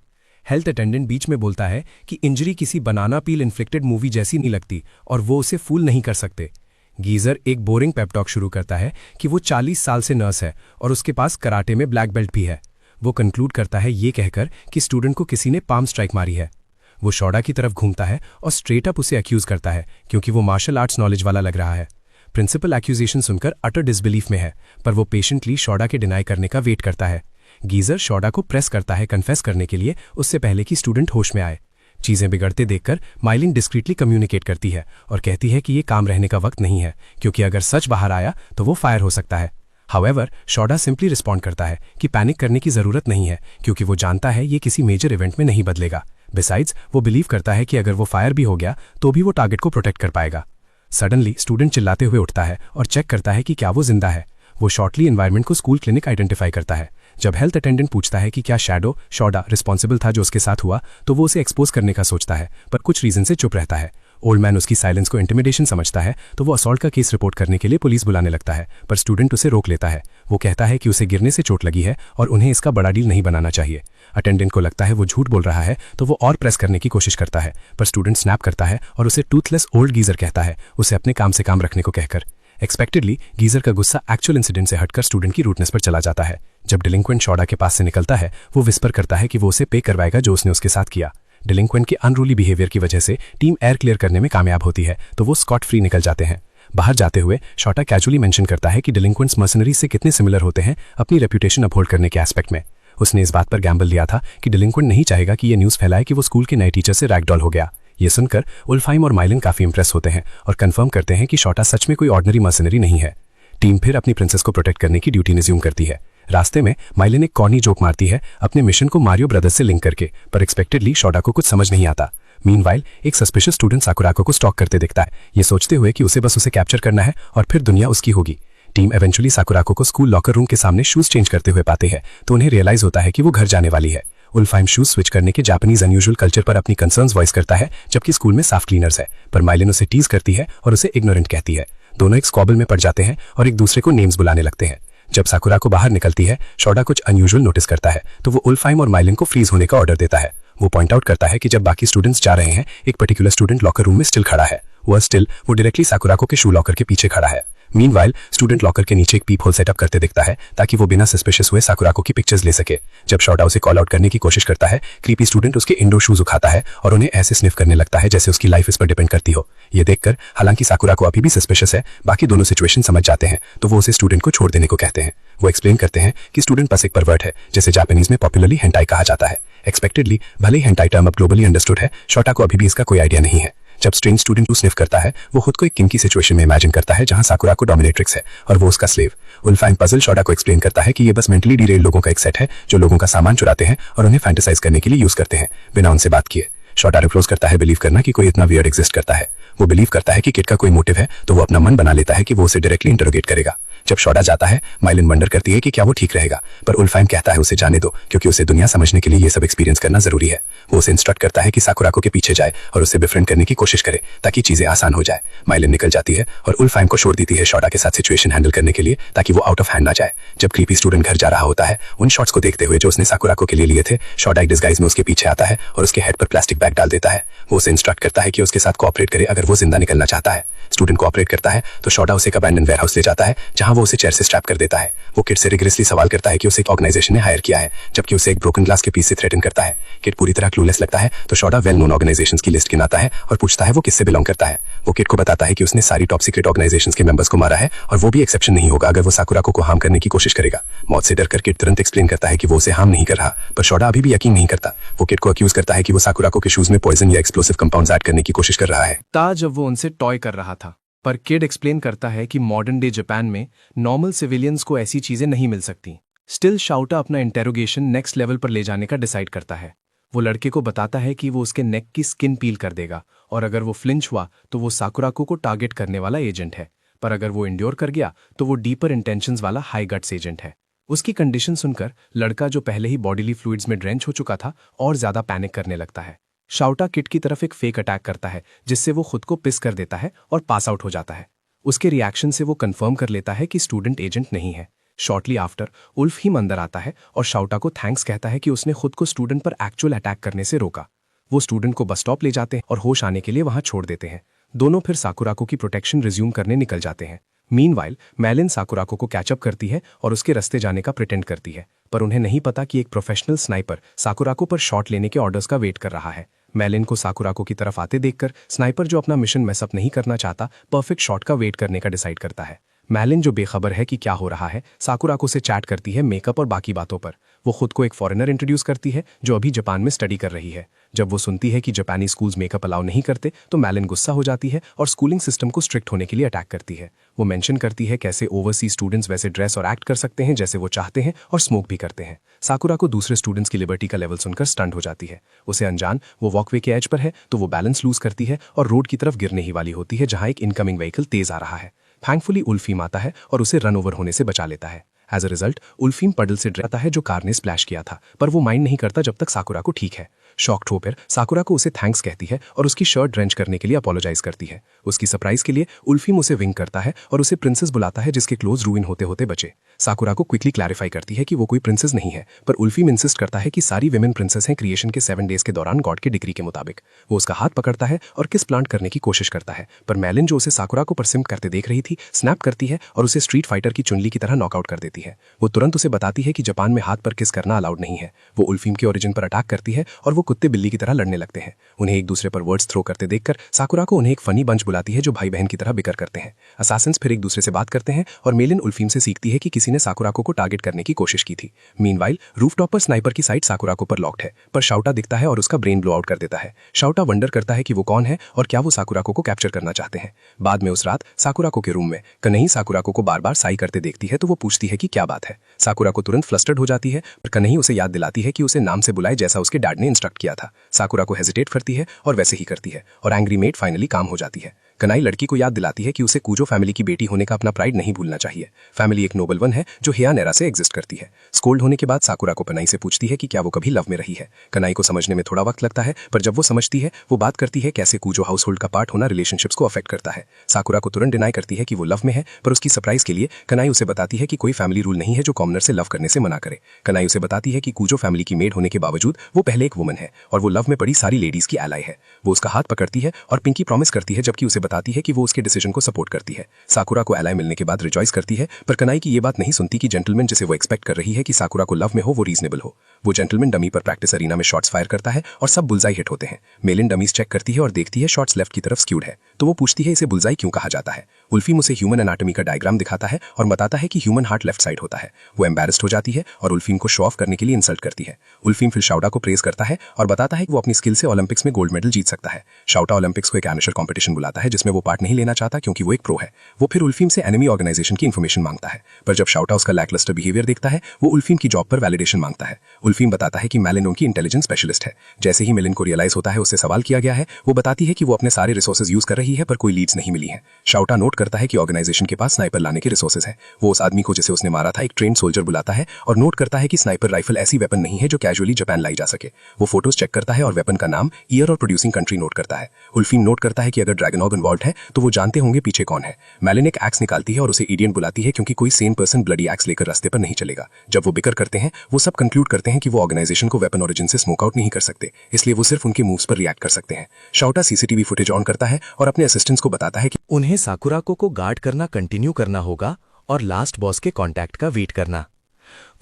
हेल्थ अटेंडेंट बीच में बोलता है कि इंजरी किसी बनाना पील इन्फ्लिक्टेड मूवी जैसी नहीं लगती और वो उसे फूल नहीं कर सकते। गीजर एक बोरिंग पेप टॉक शुरू करता है कि वो 40 साल से नर्स है और उसके पास कराटे में ब्लैक बेल्ट भी है। वो कंक्लूड करता है ये कहकर कि स्टूडेंट को किसी ने पाम स्ट्राइक मारी है। वो शॉडा की तरफ घूमता है और स्ट्रेट अप उसे एक्यूज करता है क्योंकि वो मार्शल आर्ट्स नॉलेज वाला लग रहा है। प्रिंसिपल एक्यूजेशन सुनकर अटर डिसबिलीफ में है, पर वो पेशेंटली शॉडा के डिनाई करने का वेट करता है। गीजर शॉडा को प्रेस करता है कन्फेस करने के लिए उससे पहले कि स्टूडेंट होश में आए। चीजें बिगड़ते देखकर माइलिन डिस्क्रीटली कम्युनिकेट करती है और कहती है कि ये काम रहने का वक्त नहीं है, क्योंकि अगर सच बाहर आया तो वो फायर हो सकता है। हाउएवर शॉडा सिंपली रिस्पॉन्ड करता है कि पैनिक करने की जरूरत नहीं है, क्योंकि वो जानता है ये किसी मेजर इवेंट में नहीं बदलेगा। बिसाइड्स वो बिलीव करता है कि अगर वो फायर भी हो गया तो भी वो टारगेट को प्रोटेक्ट कर पाएगा। सडनली स्टूडेंट चिल्लाते हुए उठता है और चेक करता है कि क्या वो जिंदा है। वो शॉर्टली एनवायरनमेंट को स्कूल क्लिनिक आइडेंटिफाई करता है। जब हेल्थ अटेंडेंट पूछता है कि क्या शैडो शॉडा रिस्पॉन्सिबल था जो उसके साथ हुआ, तो वो उसे एक्सपोज करने का सोचता है, पर कुछ रीजन से चुप रहता है। ओल्ड मैन उसकी साइलेंस को इंटिमिडेशन समझता है, तो वो असॉल्ट का केस रिपोर्ट करने के लिए पुलिस बुलाने लगता है, पर स्टूडेंट उसे रोक लेता है। वो कहता है कि उसे गिरने से चोट लगी है और उन्हें इसका बड़ा डील नहीं बनाना चाहिए। अटेंडेंट को लगता है वो झूठ बोल रहा है, तो वो और प्रेस करने की कोशिश करता है, पर स्टूडेंट स्नैप करता है और उसे टूथलेस ओल्ड गीजर कहता है, उसे अपने काम से काम रखने को कहकर। एक्सपेक्टेडली गीजर का गुस्सा एक्चुअल इंसिडेंट से हटकर स्टूडेंट की रूटनेस पर चला जाता है। जब डिलिंक्वेंट शॉडा के पास से निकलता है, वो विस्पर करता है कि वो उसे पे करवाएगा जो उसने उसके साथ किया। डिलिंक्वेंट के अनरूली बिहेवियर की वजह से टीम एयर क्लियर करने में कामयाब होती है, तो वो स्कॉट फ्री निकल जाते हैं। बाहर जाते हुए शॉडा कैजुअली मेंशन करता है कि डिलिंक्वेंट्स मर्सनरी से कितने सिमिलर होते हैं अपनी रेप्यूटेशन अपहोल्ड करने के एस्पेक्ट में। उसने इस बात पर गैम्बल लिया था कि डिलिंक्वेंट नहीं चाहेगा कि ये न्यूज़ फैलाए कि वो स्कूल के नए टीचर से रैगडॉल हो गया। ये सुनकर उल्फाइम और माइलिन काफी इंप्रेस होते हैं और कंफर्म करते हैं कि शॉडा सच में कोई ऑर्डिनरी मर्सनरी नहीं है। टीम फिर अपनी प्रिंसेस को प्रोटेक्ट करने की ड्यूटी रिज्यूम करती है। रास्ते में माइलिन एक कॉर्नी जोक मारती है अपने मिशन को मारियो ब्रदर्स से लिंक करके, पर एक्सपेक्टेडली शॉडा को कुछ समझ नहीं आता। मीनवाइल एक सस्पिशियस स्टूडेंट साकुराको को स्टॉक करते दिखता है, ये सोचते हुए कि उसे बस उसे कैप्चर करना है और फिर दुनिया उसकी होगी। टीम एवेंचुअली साकुराको को स्कूल लॉकर रूम के सामने शूज चेंज करते हुए पाते हैं, तो उन्हें रियलाइज होता है कि वो घर जाने वाली है। उल्फाइम शूज स्विच करने के जापानीज अनयूजुअल कल्चर पर अपनी कंसर्न्स वॉइस करता है, जबकि स्कूल में साफ क्लीनर्स है, पर माइलिन उसे टीज करती है और उसे इग्नोरेंट कहती है। दोनों एक स्क्वॉबल में पड़ जाते हैं और एक दूसरे को नेम्स बुलाने लगते हैं। जब साकुराको बाहर निकलती है, शॉडा कुछ अनयूजुअल नोटिस करता है, तो वो उल्फाइम और माइलिन को फ्रीज होने का ऑर्डर देता है। वो पॉइंट आउट करता है कि जब बाकी स्टूडेंट्स जा रहे हैं, एक पर्टिकुलर स्टूडेंट लॉकर रूम में स्टिल खड़ा है। वो डायरेक्टली साकुराको के शू लॉकर के पीछे खड़ा है। मीनवाइल स्टूडेंट लॉकर के नीचे एक पीप होल सेटअप करते दिखता है ताकि वो बिना सस्पिशियस हुए साकुराको की पिक्चर्स ले सके। जब शॉडा उसे कॉल आउट करने की कोशिश करता है, क्रीपी स्टूडेंट उसके इंडोर शूज उखाता है और उन्हें ऐसे स्निफ करने लगता है जैसे उसकी लाइफ इस पर डिपेंड करती हो। ये देखकर हालांकि साकुराको अभी भी सस्पिशियस है, बाकी दोनों सिचुएशन समझ जाते हैं, तो वो उसे स्टूडेंट को छोड़ देने को कहते हैं। वो एक्सप्लेन करते हैं कि स्टूडेंट बस एक परवर्ट है, जिसे जापानीज में पॉपुलरली हेंटाई कहा जाता है। एक्सपेक्टेडली भले ही हेंटाई टर्म अब ग्लोबली अंडरस्टूड है, शॉडा को अभी भी इसका कोई आइडिया नहीं है। जब स्ट्रेंज स्टूडेंट को स्निफ करता है, वो खुद को एक किंकी सिचुएशन में इमेजिन करता है जहां साकुराको डोमिनेट्रिक्स है और वो उसका स्लेव। उल्फाइम पजल शॉडा को एक्सप्लेन करता है कि ये बस मेंटली डिरेल्ड लोगों का एक सेट है जो लोगों का सामान चुराते हैं और उन्हें फैंटेसाइज करने के लिए यूज करते हैं बिना उनसे बात किए। शॉडा रिफ्यूज करता है बिलीव करना कि कोई इतना वियर्ड एग्जिस्ट करता है। वो बिलीव करता है कि किड का कोई मोटिव है, तो वो अपना मन बना लेता है कि वो उसे डायरेक्टली इंटरोगेट करेगा। जब शॉडा जाता है, माइलिन वंडर करती है कि क्या वो ठीक रहेगा, पर उल्फाइम कहता है उसे जाने दो, क्योंकि उसे दुनिया समझने के लिए ये सब एक्सपीरियंस करना जरूरी है। वो उसे इंस्ट्रक्ट करता है कि साकुराको के पीछे जाए और उससे बेफ्रेंड करने की कोशिश करे ताकि चीजें आसान हो जाए। माइलिन निकल जाती है और उल्फाइम को छोड़ देती है शॉडा के साथ सिचुएशन हैंडल करने के लिए, ताकि वो आउट ऑफ हैंड ना जाए। जब क्रीपी स्टूडेंट घर जा रहा होता है, उन शॉट्स को देखते हुए जो उसने साकुराको के लिए लिए थे, शॉडा एक डिस्गाइज में उसके पीछे आता है और उसके हेड पर प्लास्टिक बैग डाल देता है। वो उसे इंस्ट्रक्ट करता है कि उसके साथ कोऑपरेट करे अगर वो जिंदा निकलना चाहता है। स्टूडेंट कोऑपरेट करता है तो शॉडा उसे एक अबैंडन वेयरहाउस ले जाता है, जहां वो उसे चेयर से स्ट्रैप कर देता है। वो किड से रिगरसली सवाल करता है कि उसे एक ऑर्गेनाइजेशन ने हायर किया है, जबकि उसे एक ब्रोकन ग्लास के पीस से थ्रेटन करता है। किड पूरी तरह क्लूलेस लगता है तो शॉडा वेल नोन ऑर्गेनाइजेशंस की लिस्ट गिनाता है और पूछता है वो किससे बिलोंग करता है। वो किड को बताता है कि उसने सारी टॉप सीक्रेट ऑर्गेनाइजेशंस के मेंबर्स को मारा है और वो भी एक्सेप्शन नहीं होगा अगर वो साकुराको को हार्म करने की कोशिश करेगा। मौत से डरकर किड तुरंत एक्सप्लेन करता है कि वो उसे हार्म नहीं कर रहा, पर शॉडा अभी भी यकीन नहीं करता। वो किड को अक्यूज करता है कि वो साकुराको के शूज में पॉइजन या एक्सप्लोसिव कंपाउंड्स ऐड करने की कोशिश कर रहा है। जब वो उनसे टॉय कर रहा था, पर किड एक्सप्लेन करता है कि मॉडर्न डे जापान में नॉर्मल सिविलियंस को ऐसी चीजें नहीं मिल सकती। स्टिल शाउटा अपना इंटेरोगेशन नेक्स्ट लेवल पर ले जाने का डिसाइड करता है। वो लड़के को बताता है कि वो उसके नेक की स्किन पील कर देगा और अगर वो फ्लिंच हुआ तो वो साकुराको को टारगेट करने वाला एजेंट है, पर अगर वो इंड्योर कर गया तो वो डीपर इंटेंशंस वाला हाई गट्स एजेंट है। उसकी कंडीशन सुनकर लड़का, जो पहले ही बॉडीली फ्लूइड्स में ड्रेंच हो चुका था, और ज्यादा पैनिक करने लगता है। शाउटा किड की तरफ एक फेक अटैक करता है जिससे वो खुद को पिस कर देता है और पास आउट हो जाता है। उसके रिएक्शन से वो कंफर्म कर लेता है कि स्टूडेंट एजेंट नहीं है। शॉर्टली आफ्टर उल्फ ही अंदर आता है और शाउटा को थैंक्स कहता है कि उसने खुद को स्टूडेंट पर एक्चुअल अटैक करने से रोका। वो स्टूडेंट को बस स्टॉप ले जाते हैं और होश आने के लिए वहां छोड़ देते हैं। दोनों फिर साकुराको की प्रोटेक्शन रिज्यूम करने निकल जाते हैं। मीनवाइल मैलिन साकुराको को कैचअप करती है और उसके रास्ते जाने का प्रिटेंड करती है, पर उन्हें नहीं पता कि एक प्रोफेशनल स्नाइपर साकुराको पर शॉट लेने के ऑर्डर्स का वेट कर रहा है। मैलिन को साकुराको की तरफ आते देखकर स्नाइपर, जो अपना मिशन मैसअप नहीं करना चाहता, परफेक्ट शॉट का वेट करने का डिसाइड करता है। मैलिन, जो बेखबर है कि क्या हो रहा है, साकुराको से चैट करती है मेकअप और बाकी बातों पर। वो खुद को एक फॉरेनर इंट्रोड्यूस करती है जो अभी जापान में स्टडी कर रही है। जब वो सुनती है कि जापानी स्कूल्स मेकअप अलाउ नहीं करते तो मैलिन गुस्सा हो जाती है और स्कूलिंग सिस्टम को स्ट्रिक्ट होने के लिए अटैक करती है। वो मेंशन करती है कैसे ओवरसीज स्टूडेंट्स वैसे ड्रेस और एक्ट कर सकते हैं जैसे वो चाहते हैं और स्मोक भी करते हैं। साकुराको दूसरे स्टूडेंट्स की लिबर्टी का लेवल सुनकर स्टंट हो जाती है। उसे अनजान वो वॉकवे के एज पर है तो वो बैलेंस लूज करती है और रोड की तरफ गिरने ही वाली होती है जहां एक इनकमिंग व्हीकल तेज आ रहा है। थैंकफुली उल्फीम आता है और उसे रन ओवर होने से बचा लेता है। एज अ रिजल्ट उल्फीम पडल से डरता है जो कार ने स्प्लैश किया था, पर वो माइंड नहीं करता जब तक साकुराको ठीक है। शॉक्ड होकर साकुराको उसे थैंक्स कहती है और उसकी शर्ट ड्रेंच करने के लिए अपोलोजाइज करती है। उसकी सरप्राइज के लिए उल्फीम उसे विंग करता है और उसे प्रिंसेस बुलाता है जिसके क्लोज रूइन होते होते बचे। साकुराको क्विकली क्लैरिफाई करती है कि वो कोई प्रिंसेस नहीं है, पर उल्फीम इंसिस्ट करता है कि सारी विमेन प्रिंसेस हैं क्रिएशन के 7 डेज के दौरान गॉड के डिग्री के मुताबिक। वो उसका हाथ पकड़ता है और किस प्लांट करने की कोशिश करता है, पर मैलिन, जो उसे साकुराको पर सिम्प करते देख रही थी, स्नैप करती है और उसे स्ट्रीट फाइटर की चुनली की तरह नॉकआउट कर देती है। वो तुरंत उसे बताती है कि जापान में हाथ पर किस करना अलाउड नहीं है। वो उल्फीम के ओरिजिन पर अटैक करती है और वो कुत्ते बिल्ली की तरह लड़ने लगते हैं। उन्हें एक दूसरे पर वर्ड्स थ्रो करते देखकर साकुराको उन्हें एक फनी बंच बुलाती है जो भाई बहन की तरह बिकर करते हैं। असासिन्स फिर एक दूसरे से बात करते हैं और मेलिन उल्फीम से सीखती है कि किसी ने साकुराको को टारगेट करने की कोशिश की थी। मीनवाइल रूफटॉप पर स्नाइपर की साइट साकुराको पर लॉक्ड है, पर शाउटा दिखता है और उसका ब्रेन ब्लो आउट कर देता है। शाउटा वंडर करता है कि वो कौन है और क्या वो साकुराको को कैप्चर करना चाहते हैं। बाद में उस रात साकुराको के रूम में कन्हई साकुराको को बार बार साई करते देखती है तो वो पूछती है कि क्या बात है। साकुराको तुरंत फ्लस्टर्ड हो जाती है, पर कन्हई उसे याद दिलाती है कि उसे नाम से बुलाए जैसा उसके डैड ने इंस्ट्रक्ट किया था। साकुराको हेजिटेट करती है और वैसे ही करती है और एंग्री मेड फाइनली काम हो जाती है। कनाई लड़की को याद दिलाती है कि उसे कूजो फैमिली की बेटी होने का अपना प्राइड नहीं भूलना चाहिए। फैमिली एक नोबल वन है जो हेया नेरा से एग्जिस्ट करती है। स्कोल्ड होने के बाद साकुराको कनाई से पूछती है कि क्या वो कभी लव में रही है। कनाई को समझने में थोड़ा वक्त लगता है, पर जब वो समझती है वो बात करती है कैसे कूजो हाउस होल्ड का पार्ट होना रिलेशनशिप्स को अफेक्ट करता है। साकुराको तुरंत डिनाई करती है कि वो लव में है, पर उसकी सरप्राइज के लिए कनाई उसे बताती है कि कोई फैमिली रूल नहीं है जो कॉमनर से लव करने से मना करे। कनाई उसे बताती है कि कूजो फैमिली की मेड होने के बावजूद वो पहले एक वुमन है और वो लव में पड़ी सारी लेडीज की एलाई है। वो उसका हाथ पकड़ती है और पिंकी प्रॉमिस करती है, जबकि उसे बताती है कि वो उसके डिसीजन को सपोर्ट करती है। साकुरा को एलाई मिलने के बाद रिजॉइस करती है, पर कनाई की ये बात नहीं सुनती कि जेंटलमैन जिसे वो एक्सपेक्ट कर रही है कि साकुरा को लव में हो वो रीजनेबल हो। वो जेंटलमैन डमी पर प्रैक्टिस अरीना में शॉट्स फायर करता है और सब बुलजाई हिट होते हैं। मेलिन डमीज चेक करती है और देखती है शॉट्स लेफ्ट की तरफ स्क्यूड है, तो वो पूछती है इसे बुलजाई क्यों कहा जाता है। उल्फीम उसे ह्यूमन एनाटॉमी का डायग्राम दिखाता है और बताता है कि ह्यूमन हार्ट लेफ्ट साइड होता है। वो एम्बैरेस्ड हो जाती है और उल्फीम को शो ऑफ करने के लिए इंसल्ट करती है। उल्फीम फिर शाउटा को प्रेज करता है और बताता है कि वो अपनी स्किल से ओलंपिक्स में गोल्ड मेडल जीत सकता है। शाउटा ओलंपिक्स को एक एमेचर कंपटीशन बुलाता है जिसमें वो पार्ट नहीं लेना चाहता क्योंकि वो एक प्रो है। वो फिर उल्फीम से एनिमी ऑर्गेनाइजेशन की इन्फॉर्मेशन मांगता है, पर जब शाउटा उसका लैकलस्टर बिहेवियर देखता है वो उल्फीम की जॉब पर वैलिडेशन मांगता है। उल्फीम बताता है कि मेलिन उनकी इंटेलिजेंस स्पेशलिस्ट है। जैसे ही मेलिन को रियलाइज होता है उससे सवाल किया गया है, वो बताती है कि वो अपने सारे रिसोर्सेज यूज कर रही है पर कोई लीड्स नहीं मिली है। शाउटा नोट करता है कि ऑर्गेनाइजेशन के पास स्नाइपर लाने के रिसोर्सेज है। वो उस आदमी को जिसे उसने मारा था एक ट्रेंड सोल्जर बुलाता है और नोट करता है कि स्नाइपर राइफल ऐसी वेपन नहीं है जो कैजुअली जापान लाई जा सके। वो फोटोज चेक करता है और वेपन का नाम, ईयर और प्रोड्यूसिंग कंट्री नोट करता है। उल्फीम नोट करता है कि अगर ड्रैगनॉग इन्वॉल्व है तो वो जानते होंगे पीछे कौन है। मेलिन एक एक्स निकालती है और उसे इडियट बुलाती है क्योंकि कोई सेम पर्सन ब्लडी एक्स लेकर रास्ते पर नहीं चलेगा। जब वो बिकर करते हैं वो सब कंक्लूड करते हैं कि वो ऑर्गेनाइजेशन को वेपन ओरिजिन से स्मोक आउट नहीं कर सकते, इसलिए वो सिर्फ उनके मूव्स पर रिएक्ट कर सकते हैं। शाउटा सीसीटीवी फुटेज ऑन करता है और अपने असिस्टेंट्स को बताता है कि उन्हें साकुराको को गार्ड करना कंटिन्यू करना होगा और लास्ट बॉस के कांटेक्ट का वेट करना।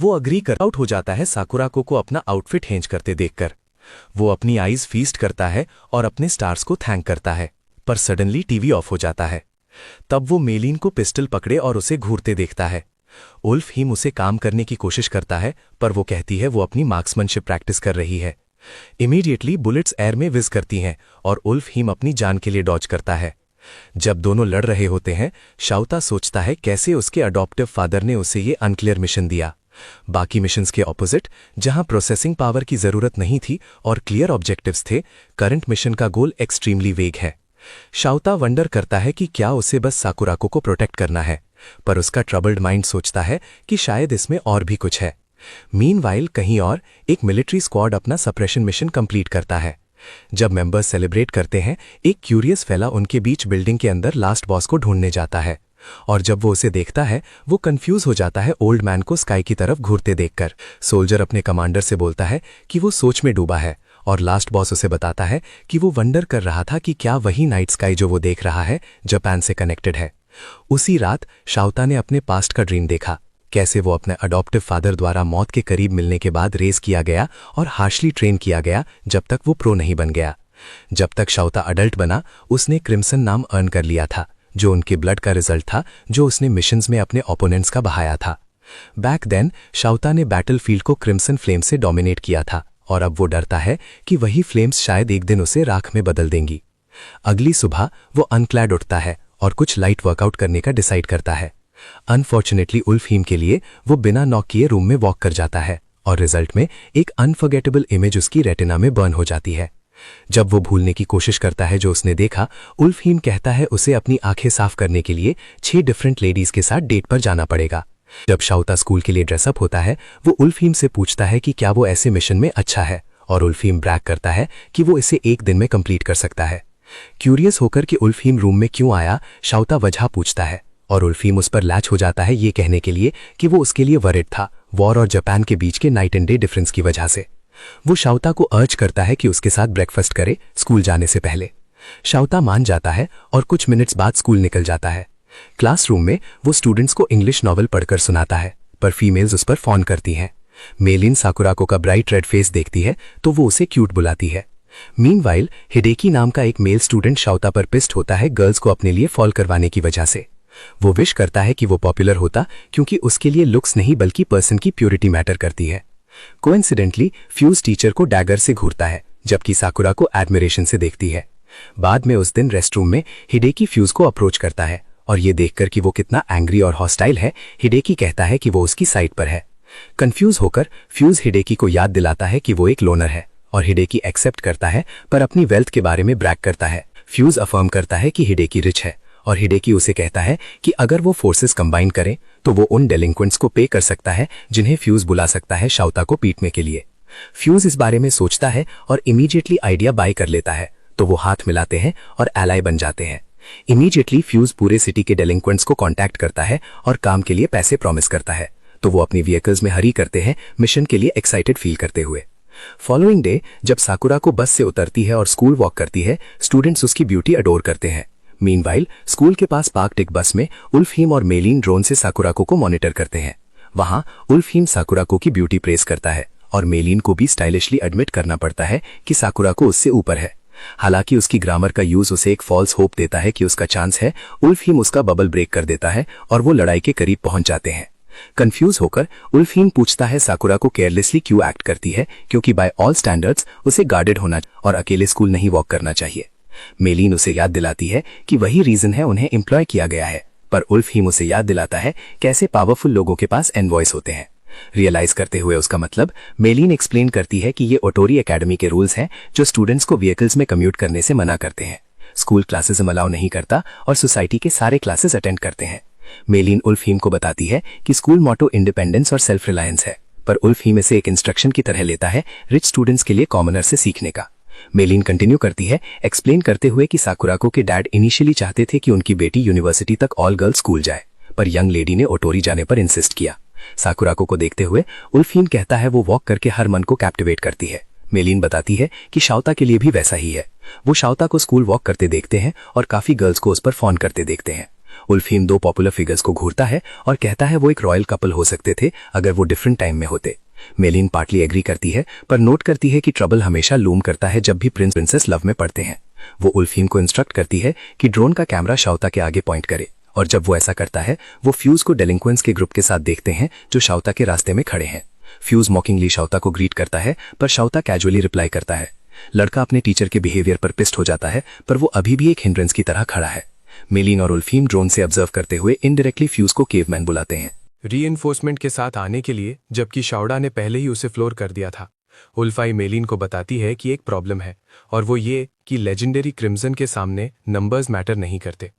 वो अग्री कर आउट हो जाता है साकुराको को अपना आउटफिट हेंज करते देखकर। वो अपनी आईज फीस्ट करता है और अपने स्टार्स को थैंक करता है, पर सडनली टीवी ऑफ हो जाता है। तब वो मेलिन को पिस्टल पकड़े और उसे घूरते देखता है। उल्फ हीम उसे काम करने की कोशिश करता है, पर वो कहती है वो अपनी मार्क्समैनशिप प्रैक्टिस कर रही है। इमीडिएटली बुलेट्स एयर में विज करती हैं और उल्फ हीम अपनी जान के लिए डॉज करता है। जब दोनों लड़ रहे होते हैं, शाउता सोचता है कैसे उसके अडॉप्टिव फादर ने उसे ये अनक्लियर मिशन दिया। बाकी मिशंस के ऑपोजिट, जहां प्रोसेसिंग पावर की जरूरत नहीं थी और क्लियर ऑब्जेक्टिव्स थे, करंट मिशन का गोल एक्सट्रीमली वेग है। शाउता वंडर करता है कि क्या उसे बस साकुराको को प्रोटेक्ट करना है, पर उसका ट्रबल्ड माइंड सोचता है कि शायद इसमें और भी कुछ है। मीनवाइल कहीं और एक मिलिट्री स्क्वाड अपना सप्रेशन मिशन कंप्लीट करता है। जब मेंबर्स सेलिब्रेट करते हैं, एक क्यूरियस फैला उनके बीच बिल्डिंग के अंदर लास्ट बॉस को ढूंढने जाता है, और जब वो उसे देखता है वो कंफ्यूज हो जाता है ओल्ड मैन को स्काई की तरफ घूरते देखकर। सोल्जर अपने कमांडर से बोलता है कि वो सोच में डूबा है, और लास्ट बॉस उसे बताता है कि वो वंडर कर रहा था कि क्या वही नाइट स्काई जो वो देख रहा है जापान से कनेक्टेड है। उसी रात शाउता ने अपने पास्ट का ड्रीम देखा, कैसे वो अपने अडॉप्टिव फादर द्वारा मौत के करीब मिलने के बाद रेस किया गया और हार्शली ट्रेन किया गया जब तक वो प्रो नहीं बन गया। जब तक शाउता अडल्ट बना, उसने क्रिम्सन नाम अर्न कर लिया था, जो उनके ब्लड का रिजल्ट था जो उसने मिशंस में अपने ओपोनेंट्स का बहाया था। बैक देन शाउता ने बैटलफील्ड को क्रिम्सन फ्लेम से डोमिनेट किया था, और अब वो डरता है कि वही फ्लेम्स शायद एक दिन उसे राख में बदल देंगी। अगली सुबह वो अनक्लैड उठता है और कुछ लाइट वर्कआउट करने का डिसाइड करता है। अनफॉर्चुनेटली उल्फ हीम के लिए वो बिना नॉक किए रूम में वॉक कर जाता है, और रिजल्ट में एक अनफॉरगेटेबल इमेज उसकी रेटिना में बर्न हो जाती है। जब वो भूलने की कोशिश करता है जो उसने देखा, उल्फ हीम कहता है उसे अपनी आंखें साफ करने के लिए 6 डिफरेंट लेडीज के साथ डेट पर जाना पड़ेगा। जब शाउता स्कूल के लिए ड्रेसअप होता है, वो उल्फ हीम से पूछता है कि क्या वो ऐसे मिशन में अच्छा है, और उल्फ हीम ब्रैग करता है कि वो इसे एक दिन में कंप्लीट कर सकता है। क्यूरियस होकर कि उल्फ हीम रूम में क्यों आया, शाउता वजह पूछता है, और उल्फ हीम उस पर लैच हो जाता है ये कहने के लिए कि वो उसके लिए वरिड था वॉर और जापान के बीच के नाइट एंड डे डिफरेंस की वजह से। वो शाउता को अर्ज करता है कि उसके साथ ब्रेकफास्ट करे स्कूल जाने से पहले। शाउता मान जाता है और कुछ मिनट्स बाद स्कूल निकल जाता है। क्लासरूम में वो स्टूडेंट्स को इंग्लिश नॉवल पढ़कर सुनाता है, पर फीमेल्स उस पर फोन करती हैं। मेलिन साकुराको का ब्राइट रेड फेस देखती है तो वो उसे क्यूट बुलाती है। मीनवाइल हिडेकी नाम का एक मेल स्टूडेंट शाउता पर पिस्ट होता है गर्ल्स को अपने लिए फॉल करवाने की वजह से। वो विश करता है कि वो पॉपुलर होता, क्योंकि उसके लिए लुक्स नहीं बल्कि पर्सन की प्योरिटी मैटर करती है। कोइंसिडेंटली फ्यूज टीचर को डैगर से घूरता है, जबकि साकुरा को एडमिरेशन से देखती है। बाद में उस दिन रेस्टरूम में हिडेकी फ्यूज को अप्रोच करता है, और ये देखकर कि वो कितना एंग्री और हॉस्टाइल है, हिडेकी कहता है कि वो उसकी साइड पर है। कंफ्यूज होकर फ्यूज हिडेकी को याद दिलाता है कि वो एक लोनर है, और हिडेकी एक्सेप्ट करता है, पर अपनी वेल्थ के बारे में ब्रैग करता है। फ्यूज अफर्म करता है कि हिडेकी रिच है, और हिडेकी उसे कहता है कि अगर वो फोर्सेस कंबाइन करें तो वो उन डेलिंक्वेंट्स को पे कर सकता है जिन्हें फ्यूज बुला सकता है शाउता को पीटने के लिए। फ्यूज इस बारे में सोचता है और इमीडिएटली आइडिया बाय कर लेता है, तो वो हाथ मिलाते हैं और एलाई बन जाते हैं। इमीडिएटली फ्यूज पूरे सिटी के डेलिंक्वेंट्स को कांटेक्ट करता है और काम के लिए पैसे प्रॉमिस करता है, तो वो अपनी व्हीकल्स में हरी करते हैं मिशन के लिए एक्साइटेड फील करते हुए। फॉलोइंग डे जब साकुरा को बस से उतरती है और स्कूल वॉक करती है, स्टूडेंट्स उसकी ब्यूटी अडोर करते हैं। मीनवाइल स्कूल के पास पार्क्ड एक बस में उल्फ हीम और मेलिन ड्रोन से साकुराको को मॉनिटर करते हैं। वहां उल्फ हीम साकुराको की ब्यूटी प्रेस करता है, और मेलिन को भी स्टाइलिशली एडमिट करना पड़ता है कि साकुराको उससे ऊपर है। हालांकि उसकी ग्रामर का यूज उसे एक फॉल्स होप देता है कि उसका चांस है। उल्फ हीम उसका बबल ब्रेक कर देता है और वो लड़ाई के करीब पहुंच जाते हैं। कंफ्यूज होकर उल्फ हीम पूछता है साकुराको केयरलेसली क्यों एक्ट करती है, क्योंकि बाय ऑल स्टैंडर्ड्स उसे गार्डेड होना और अकेले स्कूल नहीं वॉक करना चाहिए। मेलिन उसे याद दिलाती है कि वही रीजन है उन्हें एम्प्लॉय किया गया है, पर उल्फ हीम उसे याद दिलाता है कैसे पावरफुल लोगों के पास एनवॉइस होते हैं। रियलाइज करते हुए उसका मतलब, मेलिन एक्सप्लेन करती है कि ये ओटोरी एकेडमी के रूल्स हैं जो स्टूडेंट्स को व्हीकल्स में कम्यूट करने से मना करते हैं। स्कूल क्लासेस अलाउ नहीं करता और सोसाइटी के सारे क्लासेस अटेंड करते हैं। मेलिन उल्फ हीम को बताती है कि स्कूल मोटो इंडिपेंडेंस और सेल्फ रिलायंस है, पर उल्फ हीम इसे एक इंस्ट्रक्शन की तरह लेता है रिच स्टूडेंट्स के लिए कॉमनर से सीखने का। मेलिन कंटिन्यू करती है एक्सप्लेन करते हुए कि साकुराको के डैड इनिशियली चाहते थे कि उनकी बेटी यूनिवर्सिटी तक ऑल गर्ल्स स्कूल जाए, पर यंग लेडी ने ओटोरी जाने पर इंसिस्ट किया। साकुराको को देखते हुए उल्फीन कहता है वो वॉक करके हर मन को कैप्टिवेट करती है। मेलिन बताती है कि शाओता के लिए भी वैसा ही है। वो शाओता को स्कूल वॉक करते देखते हैं और काफी गर्ल्स को उस पर फोन करते देखते हैं। उल्फीन 2 पॉपुलर फिगर्स को घूरता है और कहता है वो एक रॉयल कपल हो सकते थे अगर वो डिफरेंट टाइम में होते। मेलिन पार्टली एग्री करती है पर नोट करती है कि ट्रबल हमेशा लूम करता है जब भी प्रिंस प्रिंसेस लव में पड़ते हैं। वो उल्फीन को इंस्ट्रक्ट करती है कि ड्रोन का कैमरा शाओता के आगे पॉइंट करे और जब वो ऐसा करता है वो फ्यूज को डेलिंक्वेंट्स के ग्रुप के साथ देखते हैं जो शाओता के रास्ते में खड़े हैं। फ्यूज मॉकिंगली शाओता को ग्रीट करता है पर शाओता कैजुअली रिप्लाई करता है। लड़का अपने टीचर के बिहेवियर पर पिस्ट हो जाता है पर वो अभी भी एक हिंड्रेंस की तरह खड़ा है। मेलिन और उल्फीन ड्रोन से ऑब्जर्व करते हुए इनडायरेक्टली फ्यूज को केवमैन बुलाते हैं रीइंफोर्समेंट के साथ आने के लिए, जबकि शाओडा ने पहले ही उसे फ्लोर कर दिया था। उल्फाई मेलिन को बताती है कि एक प्रॉब्लम है और वो ये कि लेजेंडरी क्रिम्सन के सामने नंबर्स मैटर नहीं करते।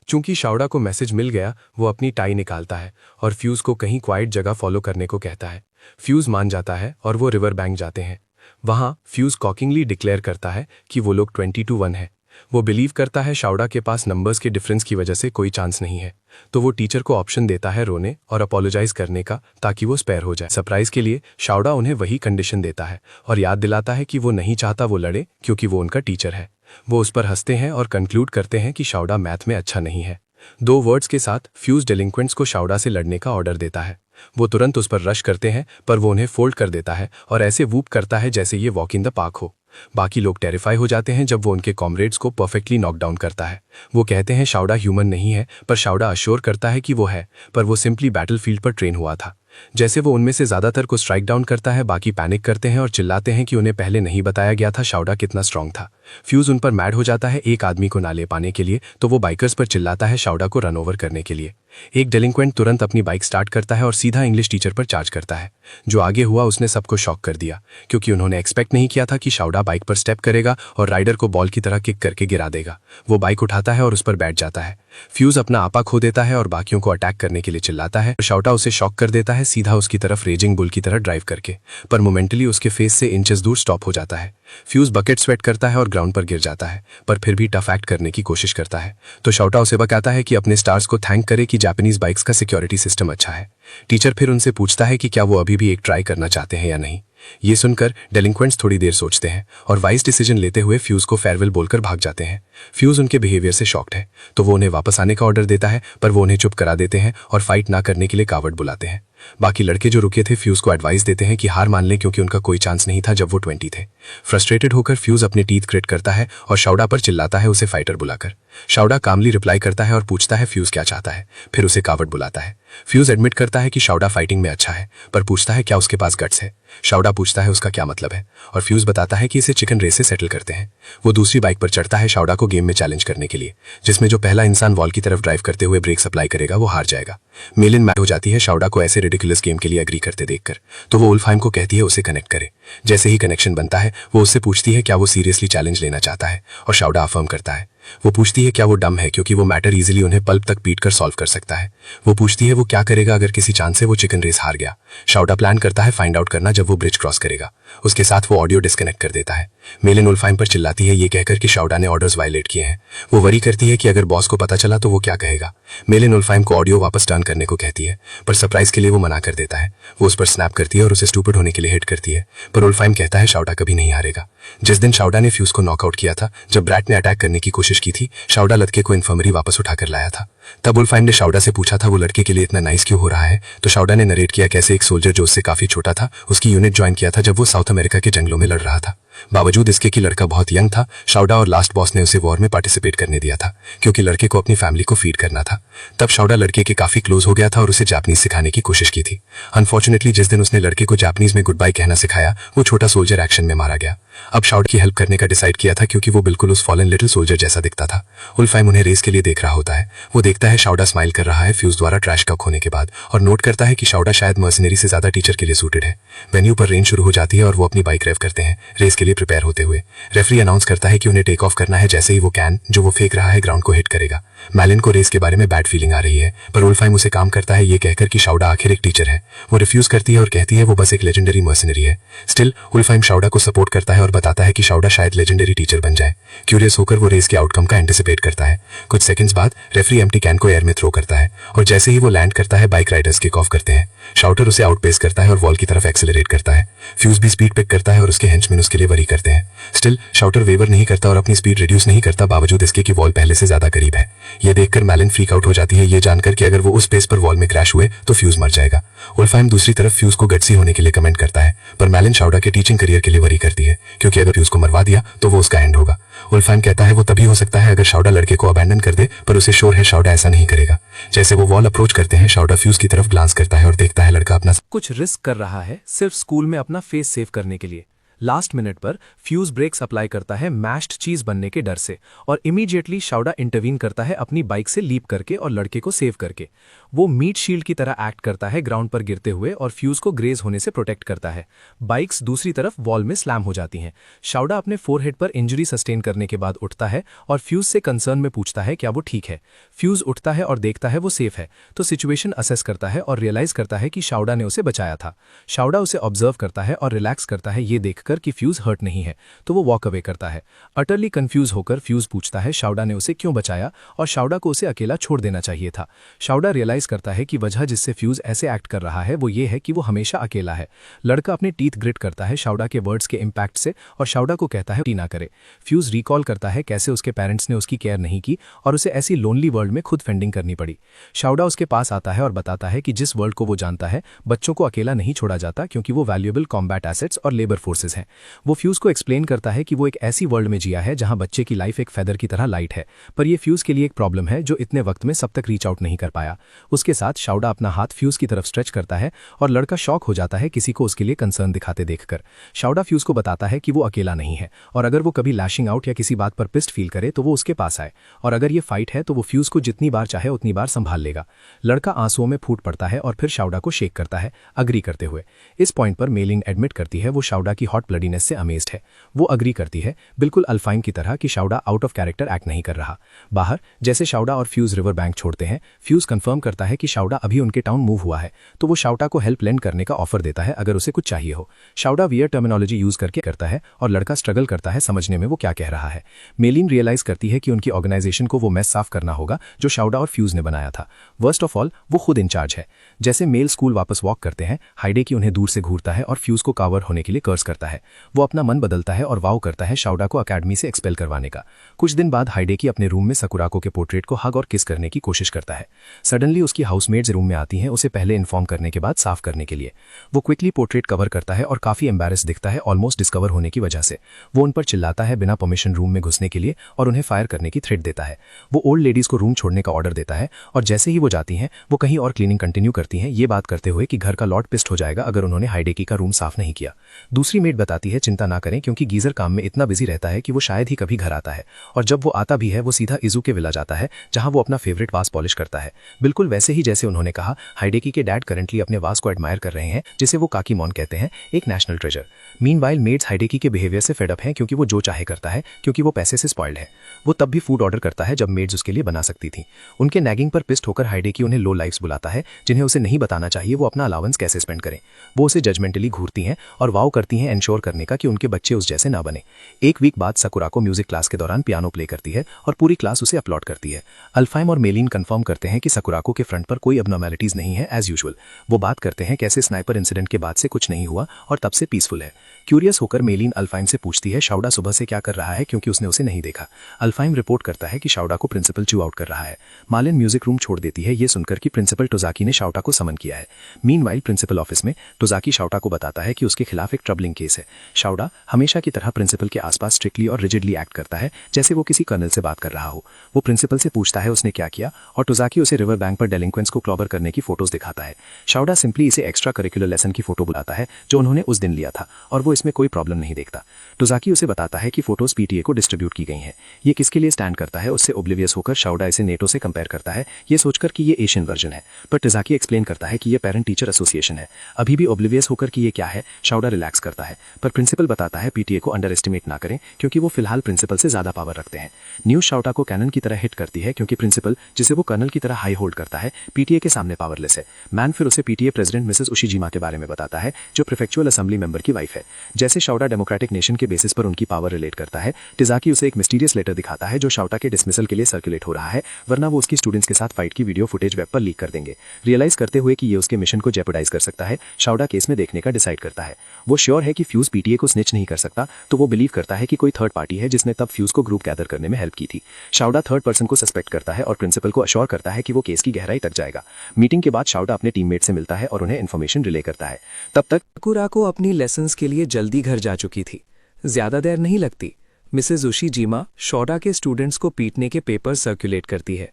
चूंकि शाओडा को मैसेज मिल गया, वो अपनी टाई निकालता है और फ्यूज को कहीं क्वाइट जगह फॉलो करने को कहता है। फ्यूज मान जाता है और वो रिवर बैंक जाते हैं। वहां फ्यूज कॉकिंगली डिक्लेयर करता है कि वो लोग 20-1 है। वो बिलीव करता है शाओडा के पास नंबर्स के डिफरेंस की वजह से कोई चांस नहीं है, तो वो टीचर को ऑप्शन देता है रोने और अपोलोजाइज करने का ताकि वो स्पेयर हो जाए। सरप्राइज के लिए शाओडा उन्हें वही कंडीशन देता है और याद दिलाता है कि वो नहीं चाहता वो लड़े क्योंकि वो उनका टीचर है। वो उस पर हंसते हैं और कंक्लूड करते हैं कि शाओडा मैथ में अच्छा नहीं है। 2 वर्ड्स के साथ फ्यूज डेलिंक्वेंट्स को शाओडा से लड़ने का ऑर्डर देता है। वो तुरंत उस पर रश करते हैं पर वो उन्हें फोल्ड कर देता है और ऐसे वूप करता है जैसे ये वॉक इन द पार्क हो। बाकी लोग टेरिफाई हो जाते हैं जब वो उनके कॉमरेड्स को परफेक्टली नॉकडाउन करता है। वो कहते हैं शाओडा ह्यूमन नहीं है, पर शाओडा अश्योर करता है कि वो है, पर वो सिंपली बैटलफील्ड पर ट्रेन हुआ था। जैसे वो उनमें से ज्यादातर को स्ट्राइक डाउन करता है, बाकी पैनिक करते हैं और चिल्लाते हैं कि उन्हें पहले नहीं बताया गया था शाओडा कितना स्ट्रांग था। फ्यूज उन पर मैड हो जाता है एक आदमी को ना ले पाने के लिए, तो वो बाइकर्स पर चिल्लाता है शाओडा को रन ओवर करने के लिए। एक डेलिंक्वेंट तुरंत अपनी बाइक स्टार्ट करता है और सीधा इंग्लिश टीचर पर चार्ज करता है। जो आगे हुआ उसने सबको शॉक कर दिया, क्योंकि उन्होंने एक्सपेक्ट नहीं किया था कि शाओडा बाइक पर स्टेप करेगा और राइडर को बॉल की तरह किक करके गिरा देगा। वो बाइक उठाता है और उस पर बैठ जाता है। फ्यूज अपना आपा खो देता है और बाकियों को अटैक करने के लिए चिल्लाता है। शाओडा उसे शॉक कर देता है सीधा उसकी तरफ रेजिंग बुल की तरह ड्राइव करके, पर मोमेंटली उसके फेस से इंचेस दूर स्टॉप हो जाता है। फ्यूज बकेट स्वेट करता है और ग्राउंड पर गिर जाता है, पर फिर भी टफ एक्ट करने की कोशिश करता है। तो शाओडा उसे बताता है कि अपने स्टार्स को थैंक करे कि जापानीज बाइक्स का सिक्योरिटी सिस्टम अच्छा है। टीचर फिर उनसे पूछता है कि क्या वो अभी भी एक ट्राई करना चाहते हैं या नहीं। ये सुनकर डेलिंक्वेंट्स थोड़ी देर सोचते हैं और वाइज डिसीजन लेते हुए फ्यूज को फेयरवेल बोलकर भाग जाते हैं। फ्यूज उनके बिहेवियर से शॉक्ड है, तो वो उन्हें वापस आने का ऑर्डर देता है, पर वो उन्हें चुप करा देते हैं और फाइट ना करने के लिए कावर्ड बुलाते हैं। बाकी लड़के जो रुके थे फ्यूज को एडवाइस देते हैं कि हार मान लें क्योंकि उनका कोई चांस नहीं था जब वो 20 थे। फ्रस्ट्रेटेड होकर फ्यूज अपने टीथ ग्रिट करता है और शाओडा पर चिल्लाता है उसे फाइटर बुलाकर। शाओडा कामली रिप्लाई करता है और पूछता है फ्यूज क्या चाहता है, फिर उसे कावर्ड बुलाता है। फ्यूज एडमिट करता है कि शाओडा फाइटिंग में अच्छा है, पर पूछता है क्या उसके पास गट्स है। शाओडा पूछता है उसका क्या मतलब है और फ्यूज बताता है कि इसे चिकन रेस से सेटल करते हैं। वो दूसरी बाइक पर चढ़ता है शाओडा को गेम में चैलेंज करने के लिए, जिसमें जो पहला इंसान वॉल की तरफ ड्राइव करते हुए ब्रेक सप्लाई करेगा वो हार जाएगा। मेलिन मैड हो जाती है शाओडा को ऐसे रिडिकुलस गेम के लिए एग्री करते देखकर, तो वो उल्फाइम को कहती है उसे कनेक्ट करे। जैसे ही कनेक्शन बनता है वो उससे पूछती है क्या वो सीरियसली चैलेंज लेना चाहता है और शाओडा अफर्म करता है। वो पूछती है क्या वो डम है क्योंकि वो मैटर इजीली उन्हें पल्प तक पीट कर सॉल्व कर सकता है। वो पूछती है वो क्या करेगा अगर किसी चांस से वो चिकन रेस हार गया। शाओडा प्लान करता है फाइंड आउट करना जब वो ब्रिज क्रॉस करेगा। उसके साथ वो ऑडियो डिस्कनेक्ट कर देता है। मेलिन उल्फाइम पर चिल्लाती है ये कहकर कि शाओडा ने ऑर्डर्स वायलेट किए हैं। वो वरी करती है कि अगर बॉस को पता चला तो वो क्या कहेगा। मेलिन उल्फाइम को ऑडियो वापस टर्न करने को कहती है, पर सरप्राइज के लिए वो मना कर देता है। वो उस पर स्नैप करती है और उसे स्टूपिड होने के लिए हिट करती है, पर उल्फाइम कहता है शाओडा कभी नहीं हारेगा। जिस दिन शाओडा ने फ्यूज को नॉकआउट किया था, जब ब्रैट ने अटैक करने की कोशिश की थी, शाओडा लड़के को इन्फर्मरी वापस उठाकर लाया था। तब उल्फाइम ने शाओडा से पूछा था वो लड़के के लिए इतना नाइस क्यों हो रहा है, तो शाओडा ने नरेट किया कैसे एक सोल्जर जो उससे काफी छोटा था उसकी यूनिट ज्वाइन किया था जब वो साउथ अमेरिका के जंगलों में लड़ रहा था। बावजूद इसके कि लड़का बहुत यंग था, शाओडा और लास्ट बॉस ने उसे वॉर में पार्टिसिपेट करने दिया था क्योंकि लड़के को अपनी फैमिली को फीड करना था। तब शाओडा लड़के के काफी क्लोज हो गया था और उसे जापानीज सिखाने की कोशिश की थी। अनफॉर्चुनेटली जिस दिन उसने लड़के को जापानीज में गुड बाय कहना सिखाया, वो छोटा सोल्जर एक्शन में मारा गया। अब शाओडा की हेल्प करने का डिसाइड किया था क्योंकि वो बिल्कुल उस फॉलन लिटिल सोल्जर जैसा दिखता था। उल्फाइम उन्हें रेस के लिए देख रहा होता है। वो देखता है शाओडा स्माइल कर रहा है फ्यूज द्वारा ट्रैश कक होने के बाद, और नोट करता है कि शाओडा शायद मर्सनरी से ज्यादा टीचर के लिए सूटेड है। वेन्यू पर रेन शुरू हो जाती है और वो अपनी बाइक रेव करते हैं रेस के लिए प्रिपेयर होते हुए। रेफरी अनाउंस करता है कि उन्हें टेक ऑफ करना है जैसे ही वो कैन जो वो फेंक रहा है ग्राउंड को हिट करेगा। मैलिन को रेस के बारे में बैड फीलिंग आ रही है, पर वुल्फहाइम उसे काम करता है ये कहकर कि शाउडा आखिर एक टीचर है। वो रिफ्यूज करती है और कहती है वो बस एक लेजेंडरी मर्सनरी है। स्टिल वुल्फहाइम शाउडा को सपोर्ट करता है और बताता है कि शाउडा शायद लेजेंडरी टीचर बन जाए। क्यूरियस होकर वो रेस के आउटकम का एंटिसिपेट करता है। कुछ सेकंड्स बाद रेफरी एम्प्टी कैन को एयर में थ्रो करता है और जैसे ही वो लैंड करता है बाइक राइडर्स किक ऑफ करते हैं। शाउटर उसे आउटपेस करता है और वॉल की तरफ एक्सेलरेट करता है। फ्यूज भी स्पीड पिक करता है और उसके हेंचमैन उसके लिए वरी करते हैं। स्टिल शाउटर वेवर नहीं करता और अपनी स्पीड रिड्यूस नहीं करता, बावजूद इसके कि वॉल पहले से ज्यादा करीब है। ये देखकर मैलिन फ्रीक आउट हो जाती है, ये जानकर कि अगर वो उस पेस पर वॉल में क्रैश हुए तो फ्यूज मर जाएगा। वुल्फहाइम दूसरी तरफ फ्यूज को गट्सी होने के लिए कमेंट करता है, पर मैलिन शाउडा के टीचिंग करियर के लिए वरी करती है, क्योंकि अगर फ्यूज को मरवा दिया तो वो उसका एंड होगा। वुल्फहाइम कहता है वो तभी हो सकता है अगर शाउडा लड़के को अबैंडन कर दे, पर उसे श्योर है शाउडा ऐसा नहीं करेगा। जैसे वो वॉल अप्रोच करते हैं, शाउडा फ्यूज की तरफ ग्लांस करता है और देखता है लड़का अपना कुछ रिस्क कर रहा है सिर्फ स्कूल में अपना फेस सेव करने के लिए। लास्ट मिनट पर फ्यूज ब्रेक्स अप्लाई करता है मैश्ड चीज बनने के डर से, और इमीडिएटली शाउडा इंटरवीन करता है अपनी बाइक से लीप करके और लड़के को सेव करके। वो मीट शील्ड की तरह एक्ट करता है ग्राउंड पर गिरते हुए और फ्यूज को ग्रेज होने से प्रोटेक्ट करता है। बाइक्स दूसरी तरफ वॉल में स्लैम हो जाती हैं। शाउडा अपने फोरहेड पर इंजरी सस्टेन करने के बाद उठता है और फ्यूज से कंसर्न में पूछता है क्या वो ठीक है। फ्यूज उठता है और देखता है वो सेफ है, तो सिचुएशन असेस करता है और रियलाइज करता है कि शाउडा ने उसे बचाया था। शाउडा उसे ऑब्जर्व करता है और रिलैक्स करता है ये देखकर कि फ्यूज हर्ट नहीं है, तो वो वॉक अवे करता है। अटरली कंफ्यूज होकर फ्यूज पूछता है शाउडा ने उसे क्यों बचाया और शाउडा को उसे अकेला छोड़ देना चाहिए था। शाउडा रियलाइज करता है कि वजह जिससे फ्यूज ऐसे एक्ट कर रहा है वो ये है कि वो हमेशा अकेला है। लड़का अपने टीथ ग्रिट करता है शाउडा के वर्ड्स के इम्पैक्ट से और शाउडा को कहता है ना करे। फ्यूज रिकॉल करता है कैसे उसके पेरेंट्स ने उसकी केयर नहीं की और उसे ऐसी लोनली वर्ल्ड में खुद फेंडिंग करनी पड़ी। शाउडा उसके पास आता है और बताता है कि जिस वर्ल्ड को वो जानता है बच्चों को अकेला नहीं छोड़ा जाता, क्योंकि वो वैल्यूएबल कॉम्बैट एसेट्स और लेबर फोर्सेस हैं। वो फ्यूज को एक्सप्लेन करता है कि वो एक ऐसी वर्ल्ड में जिया है जहां बच्चे की लाइफ एक फेदर की तरह लाइट है, पर ये फ्यूज के लिए एक प्रॉब्लम है जो इतने वक्त में सब तक रीच आउट नहीं कर पाया। उसके साथ शाउडा अपना हाथ फ्यूज की तरफ स्ट्रेच करता है और लड़का शॉक हो जाता है किसी को उसके लिए कंसर्न दिखाते देखकर। शाउडा फ्यूज को बताता है कि वो अकेला नहीं है और अगर वो कभी लैशिंग आउट या किसी बात पर पिस्ट फील करे तो वो उसके पास आए, और अगर ये फाइट है तो वो फ्यूज को जितनी बार चाहे उतनी बार संभाल लेगा। लड़का आंसुओं में फूट पड़ता है और फिर शाउडा को शेक करता है अग्री करते हुए। इस पॉइंट पर मेलिन एडमिट करती है वो शाउडा की हॉट ब्लडीनेस से अमेज्ड है। वो अग्री करती है बिल्कुल अल्फाइम की तरह कि शाउडा आउट ऑफ कैरेक्टर एक्ट नहीं कर रहा। बाहर जैसे शाउडा और फ्यूज रिवर बैंक छोड़ते हैं, फ्यूज कंफर्म करता है कि शाउडा अभी उनके टाउन मूव हुआ है, तो वो शाउडा को हेल्प लेंड करने का ऑफर देता है अगर उसे कुछ चाहिए हो। शाउडा वियर टर्मिनोलॉजी यूज करके करता है और लड़का स्ट्रगल करता है समझने में वो क्या कह रहा है। मेलिन रियलाइज करती है कि उनकी ऑर्गेनाइजेशन को वो मैस साफ करना होगा जो शाउडा और फ्यूज ने बनाया था। वर्स्ट ऑफ ऑल वो खुद इंचार्ज है। जैसे मेल स्कूल वापस वॉक करते हैं, हाइडेकी उन्हें दूर से घूरता है और फ्यूज को कवर होने के लिए कर्स करता है। वो अपना मन बदलता है और वाव करता है शाउडा को अकेडमी से एक्सपेल करवाने का। कुछ दिन बाद हाइडेकी अपने रूम में सकुराको के पोर्ट्रेट को हग और किस करने की कोशिश करता है। सडनली उसकी हाउसमेट्स रूम में आती हैं उसे पहले इन्फॉर्म करने के बाद साफ करने के लिए। वो क्विकली पोर्ट्रेट कवर करता है और काफी एम्बैरेस दिखता है ऑलमोस्ट डिस्कवर होने की वजह से। वो उन पर चिल्लाता है बिना परमिशन रूम में घुसने के लिए और उन्हें फायर करने की थ्रेट देता है। वो ओल्ड लेडीज को रूम छोड़ने का ऑर्डर देता है और जैसे ही वो जाती हैं वो कहीं और क्लीनिंग कंटिन्यू करती हैं, ये बात करते हुए कि घर का लॉर्ड पिस्ट हो जाएगा अगर उन्होंने हाइडेकी का रूम साफ नहीं किया। दूसरी मेड बताती है चिंता ना करें क्योंकि गीजर काम में इतना बिजी रहता है कि वो शायद ही कभी घर आता है, और जब वो आता भी है वो सीधा इजू के विला जाता है जहां वो अपना फेवरेट वास पॉलिश करता है। बिल्कुल वैसे ही जैसे उन्होंने कहा। हाइडेकी के डैड करंटली अपने वास को एडमायर कर रहे हैं जिसे वो काकीमोन कहते हैं, एक नेशनल ट्रेजर। मीनवाइल मेड्स हाइडेकी के बिहेवियर से फेड अप हैं क्योंकि वो जो चाहे करता है, क्योंकि वो पैसे से स्पॉइल्ड है। वो तब भी फूड ऑर्डर करता है जब मेड्स उसके लिए बना सकती थी। उनके नैगिंग पर पिस्ट होकर हाइडेकी उन्हें लो लाइफ्स बुलाता है जिन्हें उसे नहीं बताना चाहिए वो अपना अलाउंस कैसे स्पेंड करें। वो उसे जजमेंटली घूरती हैं और वाव करती हैं एंश्योर करने का कि उनके बच्चे उस जैसे ना बने। एक वीक बाद सकुराको म्यूजिक क्लास के दौरान पियानो प्ले करती है और पूरी क्लास उसे अपलॉड करती है। अल्फाइम और मेलिन कंफर्म करते हैं कि सकुराको के फ्रंट पर कोई अबनॉर्मैलिटीज नहीं है एज यूजुअल। वो बात करते हैं कैसे स्नाइपर इंसिडेंट के बाद से कुछ नहीं हुआ और तब से पीसफुल है। क्यूरियस होकर मेलिन अल्फाइम से पूछती है शाउडा सुबह से क्या कर रहा है क्योंकि उसने उसे नहीं देखा। अल्फाइम रिपोर्ट करता है कि शाउडा को प्रिंसिपल च्यू आउट कर रहा है। मालिन म्यूजिक रूम छोड़ देती है ये सुनकर कि प्रिंसिपल टोजाकी ने शाउडा को समन किया है। मीनवाइल प्रिंसिपल ऑफिस में टोजाकी शाउडा को बताता है कि उसके खिलाफ एक ट्रबलिंग केस है। शाउडा हमेशा की तरह प्रिंसिपल के आसपास स्ट्रिक्टली और रिजिडली एक्ट करता है जैसे वो किसी कर्नल से बात कर रहा हो। वो प्रिंसिपल से पूछता है उसने क्या किया और टोजाकी उसे रिवर बैंक पर डेलिंक्वेंट्स को क्लॉबर करने की फोटोज दिखाता है। शाउडा सिंपली इसे एक्स्ट्रा करिकुलर लेसन की फोटो बुलाता है जो उन्होंने उस दिन लिया था और वो इसमें कोई प्रॉब्लम नहीं देखता। टोजाकी उसे बताता है कि फोटोज पीटीए को डिस्ट्रीब्यूट की गई हैं। ये किसके लिए स्टैंड करता है उससे ओब्लिवियस होकर शाउडा इसे नेटो से कंपेयर करता है ये सोचकर कि ये एशियन वर्जन है, पर टोजाकी एक्सप्लेन करता है कि ये पेरेंट टीचर एसोसिएशन है। अभी भी ओब्लिवियस होकर कि ये क्या है, शाउडा रिलैक्स करता है। पर प्रिंसिपल बताता है पीटीए को अंडर एस्टिमेट ना करें क्योंकि वो फिलहाल प्रिंसिपल से ज्यादा पावर रखते हैं। न्यूज शौटा को कैनन की तरह हिट करती है क्योंकि प्रिंसिपल, जिसे वो कर्नल की तरह हाई होल्ड करता है, पीटीए के सामने पावरलेस है। मैन फिर उसे पीटीए प्रेसिडेंट मिसेस उशीजिमा के बारे में बताता है, जो प्रीफेक्चुअल असेंबली मेंबर की वाइफ है। जैसे शौटा डेमोक्रेटिक नेशन के बेसिस पर उनकी पावर रिलेट करता है, टिजाकी उसे एक मिस्टीरियस लेटर दिखाता है जो शौटा के डिसमिसल के लिए सर्कुलेट हो रहा है, वरना वो उसकी स्टूडेंट्स के साथ फाइट की वीडियो फुटेज वेब पर लीक कर देंगे। रियलाइज करते हुए कि ये उसके मिशन को जेपरडाइज कर सकता है, शौटा केस में देखने का डिसाइड करता है। वो श्योर है कि फ्यूज पीटीए को स्निच नहीं कर सकता, तो वो बिलीव करता है कि कोई थर्ड पार्टी है जिसने तब फ्यूज को ग्रुप गैदर करने में हेल्प की थी। शौटा थर्ड पर्सन को सस्पेक्ट करता है और प्रिंसिपल को अश्योर करता है कि वो केस की गहराई तक जाएगा। मीटिंग के बाद शौटा अपने टीममेट से मिलता है और उन्हें इन्फॉर्मेशन रिले करता है। तब तक सकुराको अपनी लेसन्स के लिए जल्दी घर जा चुकी थी। ज्यादा देर नहीं लगती, मिसेज उशीजिमा शौटा के स्टूडेंट्स को पीटने के पेपर सर्कुलेट करती है।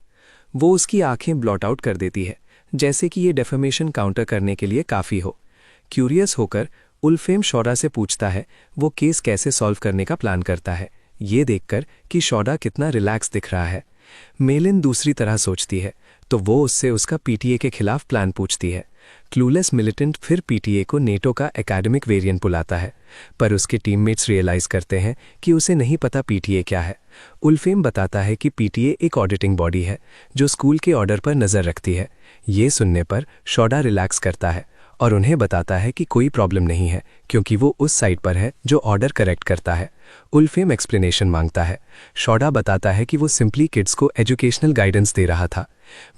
वो उसकी आंखें ब्लॉट आउट कर देती है, जैसे कि ये डेफेमेशन काउंटर करने के लिए काफ़ी हो। क्यूरियस होकर उल्फेम शौटा से पूछता है वो केस कैसे सॉल्व करने का प्लान करता है, ये देखकर कि शौटा कितना रिलैक्स दिख रहा है। मेलिन दूसरी तरह सोचती है, तो वो उससे उसका पीटीए के खिलाफ प्लान पूछती है। क्लूलेस मिलिटेंट फिर पीटीए को नेटो का एकेडमिक वेरिएंट बुलाता है, पर उसके टीममेट्स रियलाइज करते हैं कि उसे नहीं पता पीटीए क्या है। उल्फेम बताता है कि पीटीए एक ऑडिटिंग बॉडी है जो स्कूल के ऑर्डर पर नज़र रखती है। ये सुनने पर शौटा रिलैक्स करता है और उन्हें बताता है कि कोई प्रॉब्लम नहीं है क्योंकि वो उस साइड पर है जो ऑर्डर करेक्ट करता है। उल्फेम एक्सप्लेनेशन मांगता है। शौटा बताता है कि वो सिंपली किड्स को एजुकेशनल गाइडेंस दे रहा था।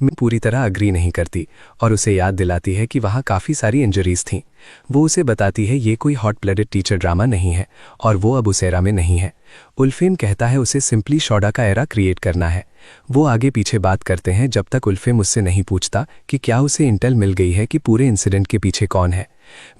मैं पूरी तरह अग्री नहीं करती और उसे याद दिलाती है कि वहाँ काफ़ी सारी इंजरीज थीं। वो उसे बताती है ये कोई हॉट ब्लडेड टीचर ड्रामा नहीं है और वो अब उस एरा में नहीं है। उल्फेम कहता है उसे सिंपली शौटा का एरा क्रिएट करना है। वो आगे पीछे बात करते हैं जब तक उल्फेम उससे नहीं पूछता कि क्या उसे इंटेल मिल गई है कि पूरे इंसिडेंट के पीछे कौन है।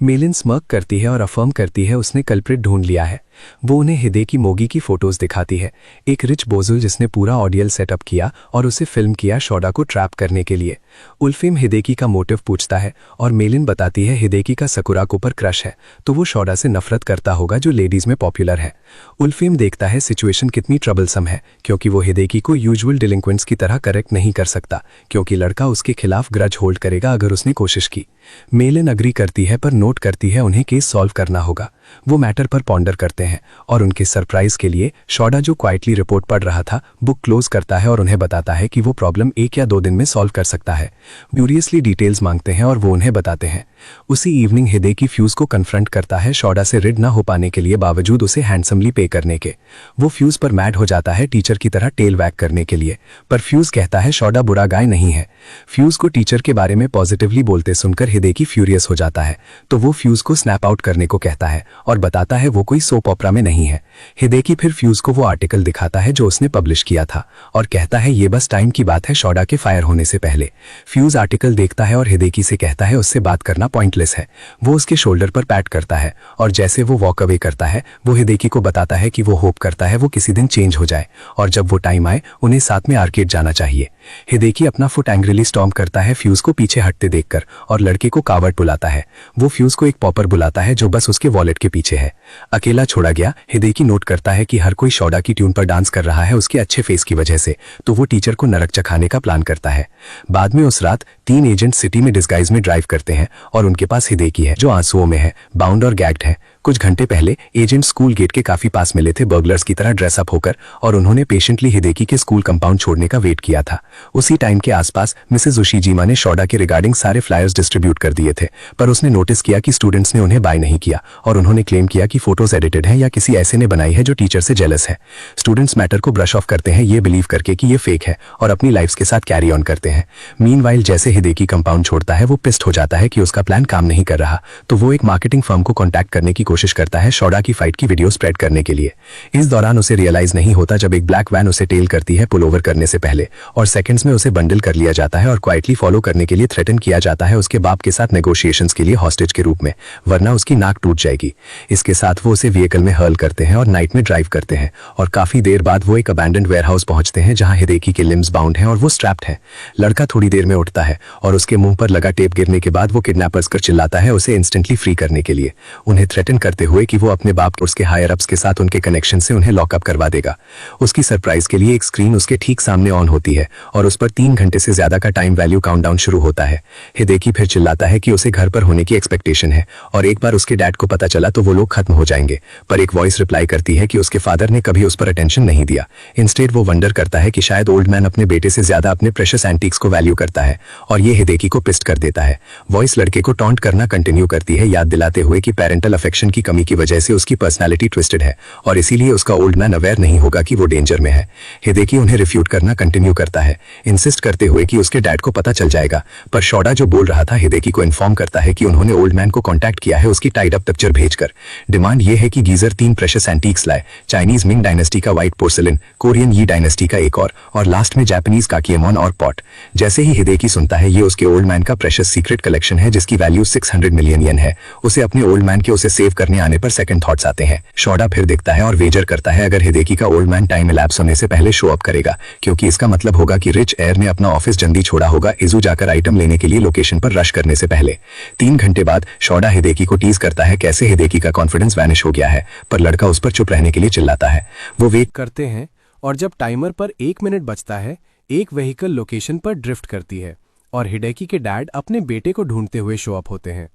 मेलिन स्मर्क करती है और अफर्म करती है उसने कल्प्रिट ढूंढ लिया है। वो उन्हें हिदेकी मोगी की फोटोज दिखाती है, एक रिच बोजुल जिसने पूरा ऑडियल सेटअप किया और उसे फिल्म किया शौटा को ट्रैप करने के लिए। उल्फेम हिदेकी का मोटिव पूछता है और मेलिन बताती है हिदेकी का सकुराको पर क्रश है, तो वो शौटा से नफरत करता होगा जो लेडीज में पॉपुलर है। उल्फेम देखता है सिचुएशन कितनी ट्रबलसम है क्योंकि वो हिदेकी को यूजुअल डिलिंक्वेंट्स की तरह करेक्ट नहीं कर सकता क्योंकि लड़का उसके खिलाफ ग्रज होल्ड करेगा अगर उसने कोशिश की। मेलिन अग्री करती है पर नोट करती है उन्हें केस सॉल्व करना होगा। वो मैटर पर पॉन्डर करते हैं और उनके सरप्राइज के लिए शौटा जो क्वाइटली रिपोर्ट पढ़ रहा था बुक क्लोज करता है और उन्हें बताता है कि वो प्रॉब्लम 1 या 2 दिन में सॉल्व कर सकता है। फ्यूरियसली डिटेल्स मांगते हैं और वो उन्हें बताते हैं। उसी इवनिंग हिदेकी फ्यूज को कन्फ्रंट करता है शौटा से रिड ना हो पाने के लिए बावजूद उसे हैंडसमली पे करने के। वो फ्यूज पर मैड हो जाता है टीचर की तरह टेल वैग करने के लिए, पर फ्यूज कहता है शौटा बुरा गाय नहीं है। फ्यूज को टीचर के बारे में पॉजिटिवली बोलते सुनकर हिदेकी फ्यूरियस हो जाता है, तो वो फ्यूज को स्नैप आउट करने को कहता है और बताता है वो कोई सोप ऑपरा में नहीं है। हिदेकी फिर फ्यूज को वो आर्टिकल दिखाता है जो उसने पब्लिश किया था और कहता है ये बस टाइम की बात है शौटा के फायर होने से पहले। फ्यूज आर्टिकल देखता है और हिदेकी से कहता है उससे बात करना पॉइंटलेस है। वो उसके शोल्डर पर पैट करता है और जैसे वो वॉक अवे करता है वो हिदेकी को बताता है कि वो होप करता है वो किसी दिन चेंज हो जाए और जब वो टाइम आए उन्हें साथ में आर्केड जाना चाहिए। हिदेकी अपना फुट एंग्रिली स्टॉम्प करता है फ्यूज को पीछे हटते देखकर और लड़के को कावर्ड बुलाता है। वो फ्यूज को एक पॉपर बुलाता है जो बस उसके वॉलेट के पीछे है। अकेला छोड़ा गया हिदेकी नोट करता है कि हर कोई शौटा की ट्यून पर डांस कर रहा है उसके अच्छे फेस की वजह से, तो वो टीचर को नरक चखाने का प्लान करता है। बाद में उस रात 3 एजेंट सिटी में डिस्गाइज में ड्राइव करते हैं और उनके पास हिदेकी है जो आंसुओं में है, बाउंड और गैग्ड है। कुछ घंटे पहले एजेंट स्कूल गेट के काफी पास मिले थे बर्गलर्स की तरह ड्रेसअप होकर और उन्होंने पेशेंटली हिदेकी के स्कूल कंपाउंड छोड़ने का वेट किया था। उसी टाइम के आसपास मिसेज उशीजिमा ने शौटा के रिगार्डिंग सारे फ्लायर्स डिस्ट्रीब्यूट कर दिए थे, पर उसने नोटिस किया कि स्टूडेंट्स ने उन्हें बाय नहीं किया और उन्होंने क्लेम किया कि फोटोज एडिटेड हैं या किसी ऐसे ने बनाई है जो टीचर से जेलस है। स्टूडेंट्स मैटर को ब्रश ऑफ करते हैं ये बिलीव करके कि ये फेक है और अपनी लाइफ्स के साथ कैरी ऑन करते हैं। मीनवाइल जैसे हिदेकी कंपाउंड छोड़ता है वो पिस्ट हो जाता है कि उसका प्लान काम नहीं कर रहा, तो वो एक मार्केटिंग फर्म को कॉन्टैक्ट करने की कोशिश करता है शौटा की फाइट की वीडियो स्प्रेड करने के लिए। इस दौरान उसे रियलाइज नहीं होता जब एक ब्लैक वैन उसे टेल करती है पुल ओवर करने से पहले और सेकंड्स में उसे बंडल कर लिया जाता है और क्वाइटली फॉलो करने के लिए थ्रेटन किया जाता है उसके बाप के साथ नेगोशिएशंस के लिए हॉस्टेज के रूप में, वरना उसकी नाक टूट जाएगी। इसके साथ वो उसे व्हीकल में हर्ल करते हैं और नाइट में ड्राइव करते हैं और काफी देर बाद वो एक अबैंडन्ड वेयरहाउस पहुंचते हैं जहां हिदेकी के लिम्स बाउंड हैं और वो स्ट्रैप्ड है। लड़का थोड़ी देर में उठता है और उसके मुंह पर लगा टेप गिरने के बाद वो किडनैपर्स कर चिल्लाता है उसे इंस्टेंटली फ्री करने के लिए। उन्हें थ्रेटन करते हुए कि वो अपने बाप और उसके हायर अप्स के साथ उनके कनेक्शन से उन्हें लॉकअप करवा देगा। उसकी सरप्राइज के लिए एक स्क्रीन उसके ठीक सामने ऑन होती है और उस पर 3 घंटे से ज्यादा का टाइम वैल्यू काउंटडाउन शुरू होता है। हिडेकी फिर चिल्लाता है कि उसे घर पर होने की एक्सपेक्टेशन है और एक बार उसके डैड को पता चला तो वो लोग खत्म हो जाएंगे, पर एक वॉइस रिप्लाई करती है कि उसके फादर ने कभी उस पर अटेंशन नहीं दिया। इंस्टेड वो वंडर करता है कि शायद ओल्ड मैन अपने बेटे से ज्यादा अपने प्रेशियस एंटीक्स को वैल्यू करता है और ये हिडेकी को पिस्ट कर देता है। वॉइस लड़के को टॉन्ट करना कंटिन्यू करती है, याद दिलाते हुए कि पेरेंटल अफेक्शन की कमी की वजह से उसकी पर्सनालिटी ट्विस्टेड है और इसीलिए उसका ओल्ड मैन अवेयर नहीं होगा कि वो डेंजर में है। हिडेकी उन्हें रिफ्यूट करना कंटिन्यू करता है, इंसिस्ट करते हुए कि उसके डैड को पता चल जाएगा, पर शॉडा जो बोल रहा था हिडेकी को इन्फॉर्म करता है कि उन्होंने ओल्ड मैन को कांटेक्ट किया है उसकी टाइड अप पिक्चर भेजकर। डिमांड ये है कि गीजर 3 प्रेशियस एंटीक्स लाए, चाइनीज मिंग डायनेस्टी का व्हाइट पोर्सिलिन, कोरियन यी डायनेस्टी का एक और लास्ट में जापानीज काकिएमोन और पॉट। जैसे ही हिडेकी सुनता है ये उसके ओल्ड मैन का प्रेशियस सीक्रेट कलेक्शन है जिसकी वैल्यू 600 मिलियन येन है, उसे अपने ओल्ड मैन के उसे सेव करने आने पर सेकंड थॉट्स आते हैं। शॉडा फिर दिखता है और वेजर करता है अगर हिडेकी का ओल्ड मैन टाइम इलैप्स होने से पहले शो अप करेगा, क्योंकि इसका मतलब होगा कि रिच एयर ने अपना ऑफिस जल्दी छोड़ा होगा इजू जाकर आइटम लेने के लिए लोकेशन पर रश करने से पहले। 3 घंटे बाद शॉडा हिडेकी को टीज करता है कैसे हिडेकी का कॉन्फिडेंस वैनिश हो गया है, पर लड़का उस पर चुप रहने के लिए चिल्लाता है। वो वेट करते हैं और जब टाइमर पर 1 मिनट बचता है एक व्हीकल लोकेशन पर ड्रिफ्ट करती है और हिडेकी के डैड अपने बेटे को ढूंढते हुए शो अप होते हैं।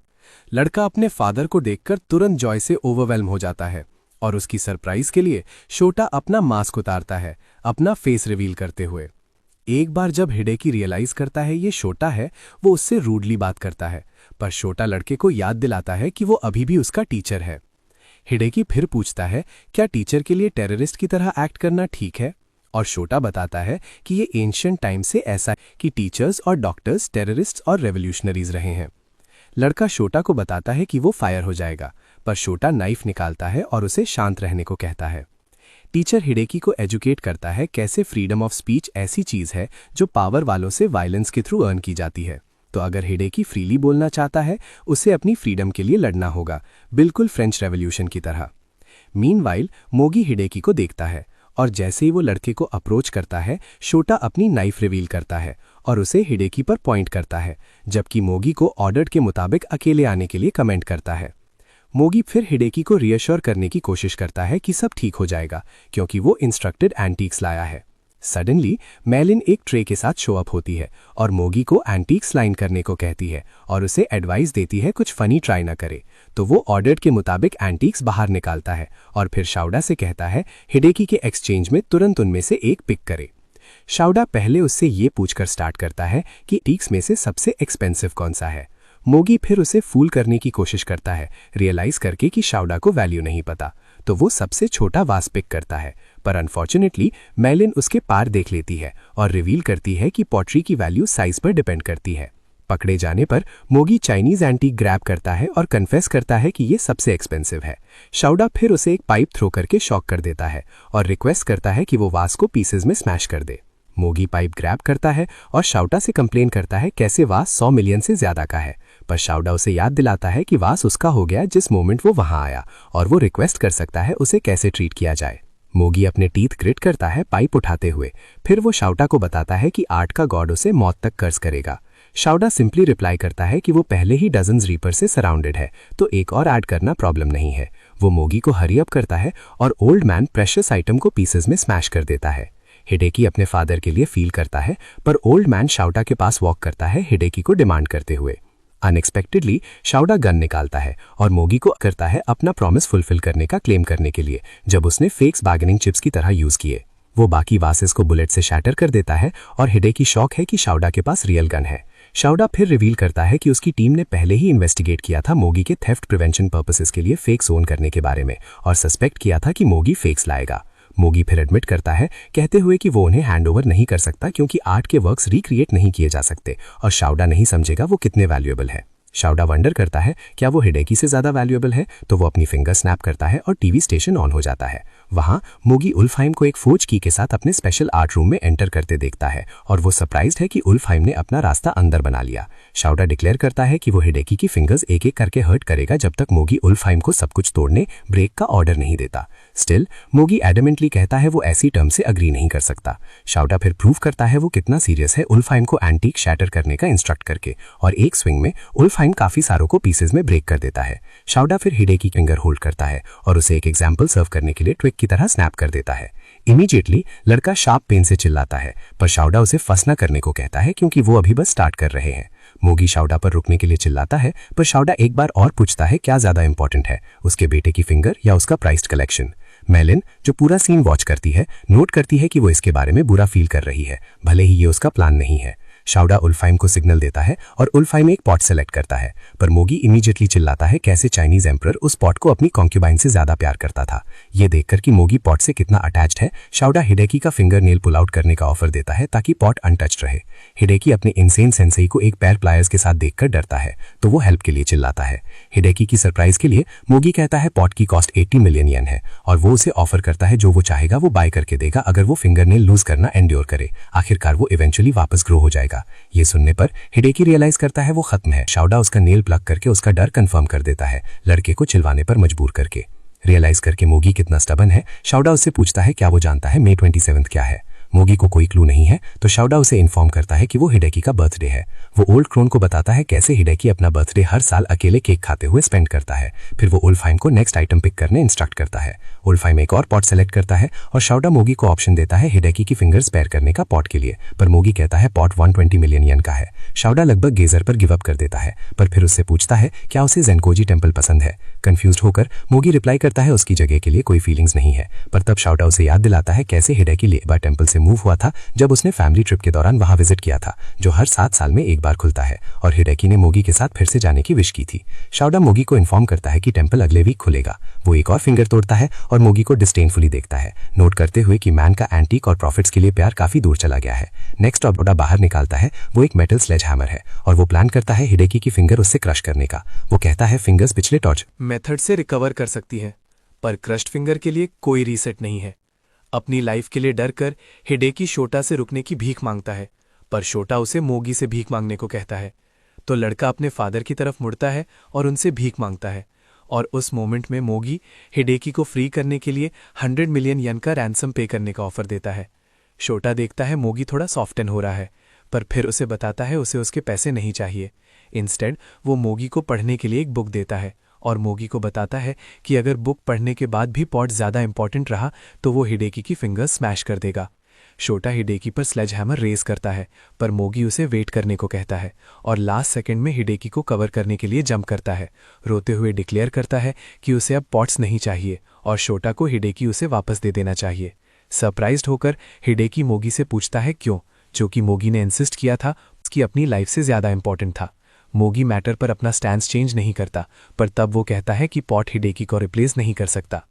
लड़का अपने फादर को देखकर तुरंत जॉय से ओवरवेल्म हो जाता है और उसकी सरप्राइज के लिए शोटा अपना मास्क उतारता है, अपना फेस रिवील करते हुए। एक बार जब हिडेकी रियलाइज करता है ये शोटा है, वो उससे रूडली बात करता है, पर शोटा लड़के को याद दिलाता है कि वो अभी भी उसका टीचर है। हिडेकी फिर पूछता है क्या टीचर के लिए टेररिस्ट की तरह एक्ट करना ठीक है, और शोटा बताता है कि ये एंशिएंट टाइम से ऐसा है कि टीचर्स और डॉक्टर्स टेररिस्ट्स और रेवोल्यूशनरीज रहे हैं। लड़का शोटा को बताता है कि वो फायर हो जाएगा, पर शोटा नाइफ निकालता है और उसे शांत रहने को कहता है। टीचर हिडेकी को एजुकेट करता है कैसे फ्रीडम ऑफ स्पीच ऐसी चीज है जो पावर वालों से वायलेंस के थ्रू अर्न की जाती है, तो अगर हिडेकी फ्रीली बोलना चाहता है उसे अपनी फ्रीडम के लिए लड़ना होगा, बिल्कुल फ्रेंच रेवोल्यूशन की तरह। मीनवाइल मोगी हिडेकी को देखता है और जैसे ही वो लड़के को अप्रोच करता है शोटा अपनी नाइफ रिवील करता है और उसे हिडेकी पर पॉइंट करता है, जबकि मोगी को ऑर्डर के मुताबिक अकेले आने के लिए कमेंट करता है। मोगी फिर हिडेकी को रियश्योर करने की कोशिश करता है कि सब ठीक हो जाएगा क्योंकि वो इंस्ट्रक्टेड एंटीक्स लाया है। सडनली मेलिन एक ट्रे के साथ शो अप होती है और मोगी को एंटीक्स लाइन करने को कहती है और उसे एडवाइस देती है कुछ फनी ट्राई ना करे, तो वो ऑर्डर के मुताबिक एंटीक्स बाहर निकालता है और फिर शाउडा से कहता है हिडेकी के एक्सचेंज में तुरंत उनमें से एक पिक करे। शाउडा पहले उससे ये पूछकर स्टार्ट करता है कि एंटीक्स में से सबसे एक्सपेंसिव कौन सा है। मोगी फिर उसे फूल करने की कोशिश करता है, रियलाइज करके कि शाउडा को वैल्यू नहीं पता, तो वो सबसे छोटा वास पिक करता है, पर अनफॉर्चुनेटली मेलिन उसके पार देख लेती है और रिवील करती है कि पॉटरी की वैल्यू साइज पर डिपेंड करती है। पकड़े जाने पर मोगी चाइनीज एंटीक ग्रैब करता है और कन्फेस करता है कि ये सबसे एक्सपेंसिव है। शाउडा फिर उसे एक पाइप थ्रो करके शॉक कर देता है और रिक्वेस्ट करता है कि वो वास को पीसेज में स्मैश कर दे। मोगी पाइप ग्रैब करता है और शाउडा से कंप्लेन करता है कैसे वास 100 मिलियन से ज्यादा का है, पर शाउडा उसे याद दिलाता है कि वास उसका हो गया जिस मोमेंट वो वहां आया और वो रिक्वेस्ट कर सकता है उसे कैसे ट्रीट किया जाए। मोगी अपने टीथ ग्रिट करता है पाइप उठाते हुए, फिर वो शाउडा को बताता है कि आर्ट का गॉड उसे मौत तक कर्ज करेगा। शाउडा सिंपली रिप्लाई करता है कि वो पहले ही डजन्स रीपर से सराउंडेड है, तो एक और ऐड करना प्रॉब्लम नहीं है। वो मोगी को हरी अप करता है और ओल्ड मैन प्रेशियस आइटम को पीसेस में स्मैश कर देता है। हिडेकी अपने फादर के लिए फील करता है, पर ओल्ड मैन शाउडा के पास वॉक करता है हिडेकी को डिमांड करते हुए। अनएक्सपेक्टेडली शाउडा गन निकालता है और मोगी को करता है अपना प्रॉमिस फुलफिल करने का क्लेम करने के लिए, जब उसने फेक्स बार्गेनिंग चिप्स की तरह यूज किए। वो बाकी वासेस को बुलेट से शैटर कर देता है और हिडेकी शॉक है कि शाउडा के पास रियल गन है। शाउडा फिर रिवील करता है कि उसकी टीम ने पहले ही इन्वेस्टिगेट किया था मोगी के थेफ्ट प्रिवेंशन पर्पसेस के लिए फेक्स ओन करने के बारे में और सस्पेक्ट किया था कि मोगी फेक्स लाएगा। मोगी फिर एडमिट करता है कहते हुए कि वो उन्हें हैंडओवर नहीं कर सकता क्योंकि आर्ट के वर्क्स रिक्रिएट नहीं किए जा सकते और शाउडा नहीं समझेगा वो कितने वैल्यूएबल है। शाउडा वंडर करता है क्या वो हिडेकी से ज्यादा वैल्यूएबल है, तो वो अपनी फिंगर स्नैप करता है और टीवी स्टेशन ऑन हो जाता है। वहाँ मोगी उल्फहाइम को एक फोर्ज की के साथ अपने स्पेशल आर्ट रूम में एंटर करते देखता है और वो सरप्राइज्ड है कि उल्फहाइम ने अपना रास्ता अंदर बना लिया। शाउडा डिक्लेयर करता है कि वो हिडेकी की फिंगर्स एक एक करके हर्ट करेगा जब तक मोगी उल्फहाइम को सब कुछ तोड़ने ब्रेक का ऑर्डर नहीं देता। स्टिल मोगी एडमेंटली कहता है वो ऐसी टर्म से अग्री नहीं कर सकता। शाउडा फिर प्रूव करता है वो कितना सीरियस है उल्फहाइम को एंटीक शैटर करने का इंस्ट्रक्ट करके, और एक स्विंग में उल्फहाइम काफी सारों को पीसेज में ब्रेक कर देता है। शाउडा फिर हिडेकी फिंगर होल्ड करता है और उसे एक एग्जाम्पल सर्व करने के लिए ट्विक की तरह स्नैप कर देता है। इमीडिएटली लड़का शार्प पेन से चिल्लाता है, पर शाउडा उसे फंस न करने को कहता है क्योंकि वो अभी बस स्टार्ट कर रहे हैं। मोगी शाउडा पर रुकने के लिए चिल्लाता है, पर शाउडा एक बार और पूछता है क्या ज्यादा इंपॉर्टेंट है, उसके बेटे की फिंगर या उसका प्राइस्ड कलेक्शन। मेलिन जो पूरा सीन वॉच करती है नोट करती है कि वो इसके बारे में बुरा फील कर रही है, भले ही ये उसका प्लान नहीं है। शाउडा उल्फहाइम को सिग्नल देता है और उल्फहाइम एक पॉट सेलेक्ट करता है, पर मोगी इमीडिएटली चिल्लाता है कैसे चाइनीज एम्परर उस पॉट को अपनी कॉन्क्यूबाइन से ज्यादा प्यार करता था। ये देखकर कि मोगी पॉट से कितना अटैच्ड है, शाउडा हिडेकी का फिंगर नेल पुल आउट करने का ऑफर देता है ताकि पॉट अनटच्ड रहे। हिडेकी अपने इनसेन सेंसेई को एक पैर प्लायर्स के साथ देखकर डरता है, तो वो हेल्प के लिए चिल्लाता है। हिडेकी की सरप्राइज के लिए मोगी कहता है पॉट की कॉस्ट 80 मिलियन येन है और वो उसे ऑफर करता है जो वो चाहेगा वो बाय करके देगा अगर वो फिंगर नेल लूज करना एंड्योर करे। आखिरकार वो इवेंचुअली वापस ग्रो हो जाएगा। ये सुनने पर हिडेकी रियलाइज करता है वो खत्म है। शाउडा उसका नेल प्लग करके उसका डर कंफर्म कर देता है, लड़के को चिल्लाने पर मजबूर करके। रियलाइज करके मोगी कितना स्टबन है, शाउडा उससे पूछता है क्या वो जानता है May 27 क्या है। मोगी को कोई क्लू नहीं है, तो शाउडा उसे इन्फॉर्म करता है कि वो हिडेकी का बर्थडे है। वो ओल्ड क्रोन को बताता है कैसे हिडेकी अपना बर्थडे हर साल अकेले केक खाते हुए स्पेंड करता है। फिर वो उल्फहाइम को नेक्स्ट आइटम पिक करने इंस्ट्रक्ट करता है। उल्फहाइम एक और पॉट सेलेक्ट करता है और शाउडा मोगी को ऑप्शन देता है हिडेकी की फिंगर स्पेयर करने का पॉट के लिए, पर मोगी कहता है पॉट 120 मिलियन येन का है। शाउडा लगभग गेजर पर गिव अप कर देता है, पर फिर उससे पूछता है क्या उसे ज़ेनकोजी टेम्पल पसंद है। कंफ्यूज्ड होकर मोगी रिप्लाई करता है उसकी जगह के लिए कोई फीलिंग्स नहीं है, पर तब शाउडा उसे याद दिलाता है कैसे हिडेकी लेबा टेम्पल से मूव हुआ था जब उसने फैमिली ट्रिप के दौरान वहां विजिट किया था, जो हर 7 साल में एक बार खुलता है, और हिडेकी ने मोगी के साथ फिर से जाने की विश की थी। शाउडा मोगी को इन्फॉर्म करता है कि टेम्पल अगले वीक खुलेगा। वो एक और फिंगर तोड़ता है और मोगी को डिस्डेनफुली देखता है, नोट करते हुए कि मैन का एंटीक और प्रॉफिट्स के लिए प्यार काफी दूर चला गया है। नेक्स्ट ऑब्डा बाहर निकालता है, वो एक मेटल स्लेज हैमर है और वो प्लान करता है हिडेकी की फिंगर उससे क्रश करने का। वो कहता है फिंगर्स पिछले टॉर्च मेथड से रिकवर कर सकती है, पर क्रश्ड फिंगर के लिए कोई रीसेट नहीं है। अपनी लाइफ के लिए डर कर हिडेकी शोटा से रुकने की भीख मांगता है, पर शोटा उसे मोगी से भीख मांगने को कहता है। तो लड़का अपने फादर की तरफ मुड़ता है और उनसे भीख मांगता है, और उस मोमेंट में मोगी हिडेकी को फ्री करने के लिए 100 मिलियन येन का रैंसम पे करने का ऑफर देता है। शोटा देखता है मोगी थोड़ा सॉफ्टन हो रहा है, पर फिर उसे बताता है उसे उसके पैसे नहीं चाहिए। इंस्टेड वो मोगी को पढ़ने के लिए एक बुक देता है और मोगी को बताता है कि अगर बुक पढ़ने के बाद भी पॉट ज़्यादा इंपॉर्टेंट रहा तो वो हिडेकी की फिंगर्स स्मैश कर देगा। शोटा हिडेकी पर स्लेज हैमर रेस करता है, पर मोगी उसे वेट करने को कहता है और लास्ट सेकंड में हिडेकी को कवर करने के लिए जंप करता है। रोते हुए डिक्लेयर करता है कि उसे अब पॉट्स नहीं चाहिए और शोटा को हिडेकी उसे वापस दे देना चाहिए। सरप्राइज्ड होकर हिडेकी मोगी से पूछता है क्यों, जो कि मोगी ने इंसिस्ट किया था उसकी अपनी लाइफ से ज़्यादा इंपॉर्टेंट था। मोगी मैटर पर अपना स्टैंड चेंज नहीं करता, पर तब वो कहता है कि पॉट हिडेकी को रिप्लेस नहीं कर सकता।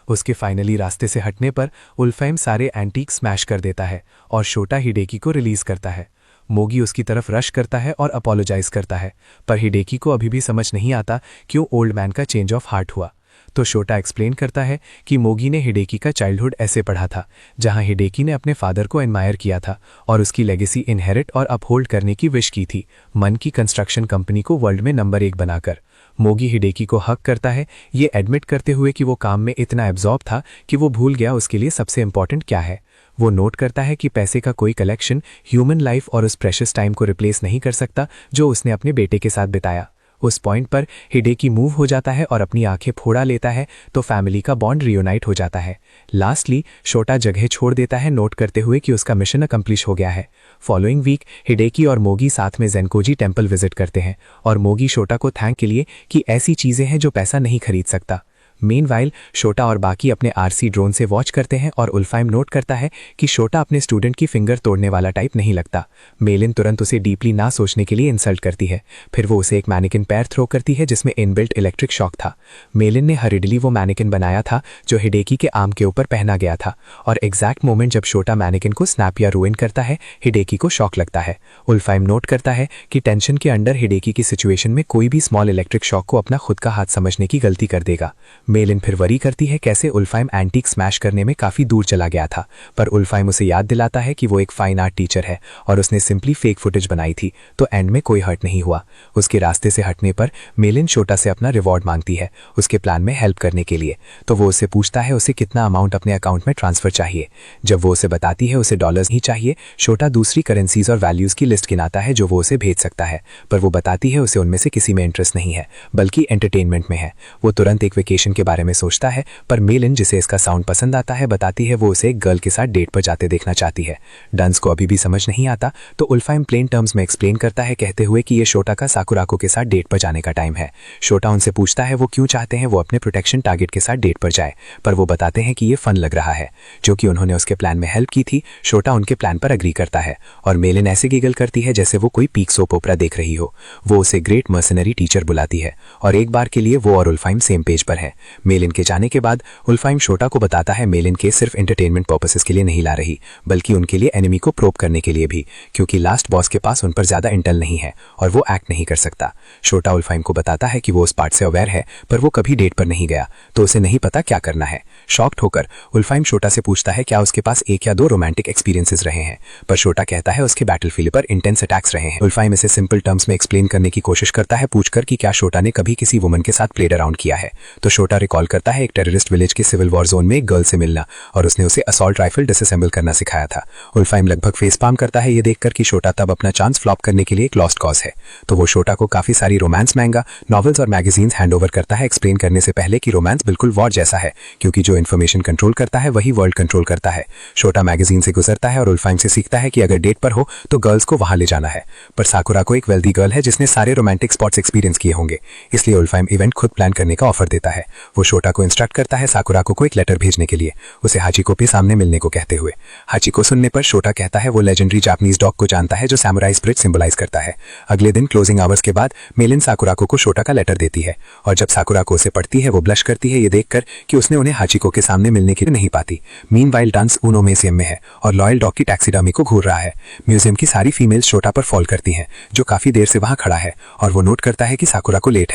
उसके फाइनली रास्ते से हटने पर उल्फहाइम सारे एंटीक स्मैश कर देता है और शोटा हिडेकी को रिलीज करता है। मोगी उसकी तरफ रश करता है और अपोलोजाइज करता है, पर हिडेकी को अभी भी समझ नहीं आता क्यों ओल्ड मैन का चेंज ऑफ हार्ट हुआ। तो शोटा एक्सप्लेन करता है कि मोगी ने हिडेकी का चाइल्डहुड ऐसे पढ़ा था, जहां हिडेकी ने अपने फादर को एडमायर किया था और उसकी लेगेसी इनहेरिट और अपहोल्ड करने की विश की थी, मन की कंस्ट्रक्शन कंपनी को वर्ल्ड में नंबर 1 बनाकर। मोगी हिडेकी को हक करता है, ये एडमिट करते हुए कि वो काम में इतना एब्जॉर्ब था कि वो भूल गया उसके लिए सबसे इंपॉर्टेंट क्या है। वो नोट करता है कि पैसे का कोई कलेक्शन ह्यूमन लाइफ और उस प्रेशियस टाइम को रिप्लेस नहीं कर सकता जो उसने अपने बेटे के साथ बिताया। उस पॉइंट पर हिडेकी मूव हो जाता है और अपनी आंखें फोड़ा लेता है, तो फैमिली का बॉन्ड रियूनाइट हो जाता है। लास्टली शोटा जगह छोड़ देता है, नोट करते हुए कि उसका मिशन अकम्प्लिश हो गया है। फॉलोइंग वीक हिडेकी और मोगी साथ में ज़ेनकोजी टेम्पल विजिट करते हैं और मोगी शोटा को थैंक के लिए कि ऐसी चीज़ें हैं जो पैसा नहीं खरीद सकता। मीनवाइल शोटा और बाकी अपने आरसी ड्रोन से वॉच करते हैं और उल्फहाइम नोट करता है कि शोटा अपने स्टूडेंट की फिंगर तोड़ने वाला टाइप नहीं लगता। मेलिन तुरंत उसे डीपली ना सोचने के लिए इंसल्ट करती है, फिर वो उसे एक मैनिकिन पैर थ्रो करती है जिसमें इनबिल्ट इलेक्ट्रिक शॉक था। मेलिन ने हरिडली वो मैनिकिन बनाया था जो हिडेकी के आर्म के ऊपर पहना गया था, और एग्जैक्ट मोमेंट जब शोटा मैनिकिन को स्नैप या रूइन करता है हिडेकी को शॉक लगता है। उल्फहाइम नोट करता है कि टेंशन के अंडर हिडेकी की सिचुएशन में कोई भी स्मॉल इलेक्ट्रिक शॉक को अपना खुद का हाथ समझने की गलती कर देगा। मेलिन फिर वरी करती है कैसे उल्फाइम एंटीक स्मैश करने में काफी दूर चला गया था, पर उल्फाइम उसे याद दिलाता है कि वो एक फाइन आर्ट टीचर है और उसने सिंपली फेक फुटेज बनाई थी, तो एंड में कोई हर्ट नहीं हुआ। उसके रास्ते से हटने पर मेलिन शोटा से अपना रिवॉर्ड मांगती है उसके प्लान में हेल्प करने के लिए, तो वो उससे पूछता है उसे कितना अमाउंट अपने अकाउंट में ट्रांसफर चाहिए। जब वो उसे बताती है उसे डॉलर्स ही चाहिए, शोटा दूसरी करेंसीज और वैल्यूज की लिस्ट गिनाता है जो वो उसे भेज सकता है, पर वो बताती है उसे उनमें से किसी में इंटरेस्ट नहीं है बल्कि एंटरटेनमेंट में है। वो तुरंत एक वेकेशन के बारे में सोचता है, पर मेलिन जिसे इसका साउंड पसंद आता है बताती है वो उसे एक गर्ल के साथ डेट पर जाते देखना चाहती है। डंस को अभी भी समझ नहीं आता, तो उल्फाइम प्लेन टर्म्स में एक्सप्लेन करता है कहते हुए कि ये शोटा का साकुराको के साथ डेट पर जाने का टाइम है। शोटा उनसे पूछता है वो क्यों चाहते हैं वो अपने प्रोटेक्शन टारगेट के साथ डेट पर जाए, पर वो बताते हैं कि ये फन लग रहा है, जो कि उन्होंने उसके प्लान में हेल्प की थी। शोटा उनके प्लान पर अग्री करता है और मेलिन ऐसे गिगल करती है जैसे वो कोई पीक सोप ओपरा देख रही हो। वो उसे ग्रेट मर्सनरी टीचर बुलाती है और एक बार के लिए वो और उल्फाइम सेम पेज पर है। मेलिन के जाने के बाद उल्फाइम शोटा को बताता है मेलिन के सिर्फ एंटरटेनमेंट पर्पसेस के लिए नहीं ला रही, बल्कि उनके लिए एनिमी को प्रोब करने के लिए भी, क्योंकि लास्ट बॉस के पास उन पर ज्यादा इंटेल नहीं है और वो एक्ट नहीं कर सकता। शोटा उल्फाइम को बताता है कि वो उस पार्ट से अवेयर है, पर वो कभी डेट पर नहीं गया, तो उसे नहीं पता क्या करना है। शॉक्ड होकर उल्फाइम शोटा से पूछता है क्या उसके पास एक या दो रोमांटिक एक्सपीरियंसेस रहे हैं, पर शोटा कहता है उसके बैटलफील्ड पर इंटेंस अटैक्स रहे हैं। उल्फाइम इसे सिंपल टर्म्स में एक्सप्लेन करने की कोशिश करता है, पूछकर कि क्या शोटा ने कभी किसी वुमन के साथ प्लेड अराउंड किया है, तो शोटा रिकॉल करता है एक टेररिस्ट विलेज के सिविल वॉर जोन में एक गर्ल से मिलना और उसने उसे असॉल्ट राइफल डिसअसेंबल करना सिखाया था। उल्फाइम लगभग फेस पाम करता है ये देखकर कि शोटा तब अपना चांस फ्लॉप करने के लिए एक लॉस्ट कॉज है, तो वो शोटा को काफी सारी रोमांस मैंगा, नॉवेल्स और मैगजीन्स हैंडओवर करता है, एक्सप्लेन करने से पहले कि रोमांस बिल्कुल वॉर जैसा है, क्योंकि जो इन्फॉर्मेशन कंट्रोल करता है वही वर्ल्ड कंट्रोल करता है। शोटा मैगजीन से गुजरता है और उल्फाइम से सीखता है कि अगर डेट पर हो तो गर्ल्स को वहां ले जाना है, पर साकुराको एक वेल्दी गर्ल है जिसने सारे रोमांटिक स्पॉट्स एक्सपीरियंस किए होंगे, इसलिए उल्फाइम इवेंट खुद प्लान करने का ऑफर देता है। वो शोटा को इंस्ट्रक्ट करता है साकुराको को एक लेटर भेजने के लिए, उसे हाचिको के सामने मिलने को कहते हुए। हाचिको सुनने पर शोटा कहता है वो लेजेंडरी जापानीज डॉग को जानता है जो सैमुराई स्पिरिट सिंबलाइज करता है। अगले दिन क्लोजिंग आवर्स के बाद मेलिन साकुराको को शोटा का लेटर देती है और जब साकुराको उसे पढ़ती है वो ब्लश करती है ये देखकर कि उसने उन्हें हाचिको के सामने मिलने के लिए नहीं पाती। मीनवाइल डांस ऊनो म्यूजियम में है और लॉयल डॉग की टैक्सीडर्मी को घूर रहा है। म्यूजियम की सारी फीमेल्स शोटा पर फॉल करती हैं, जो काफी देर से वहां खड़ा है, और वो नोट करता है कि साकुराको लेट है।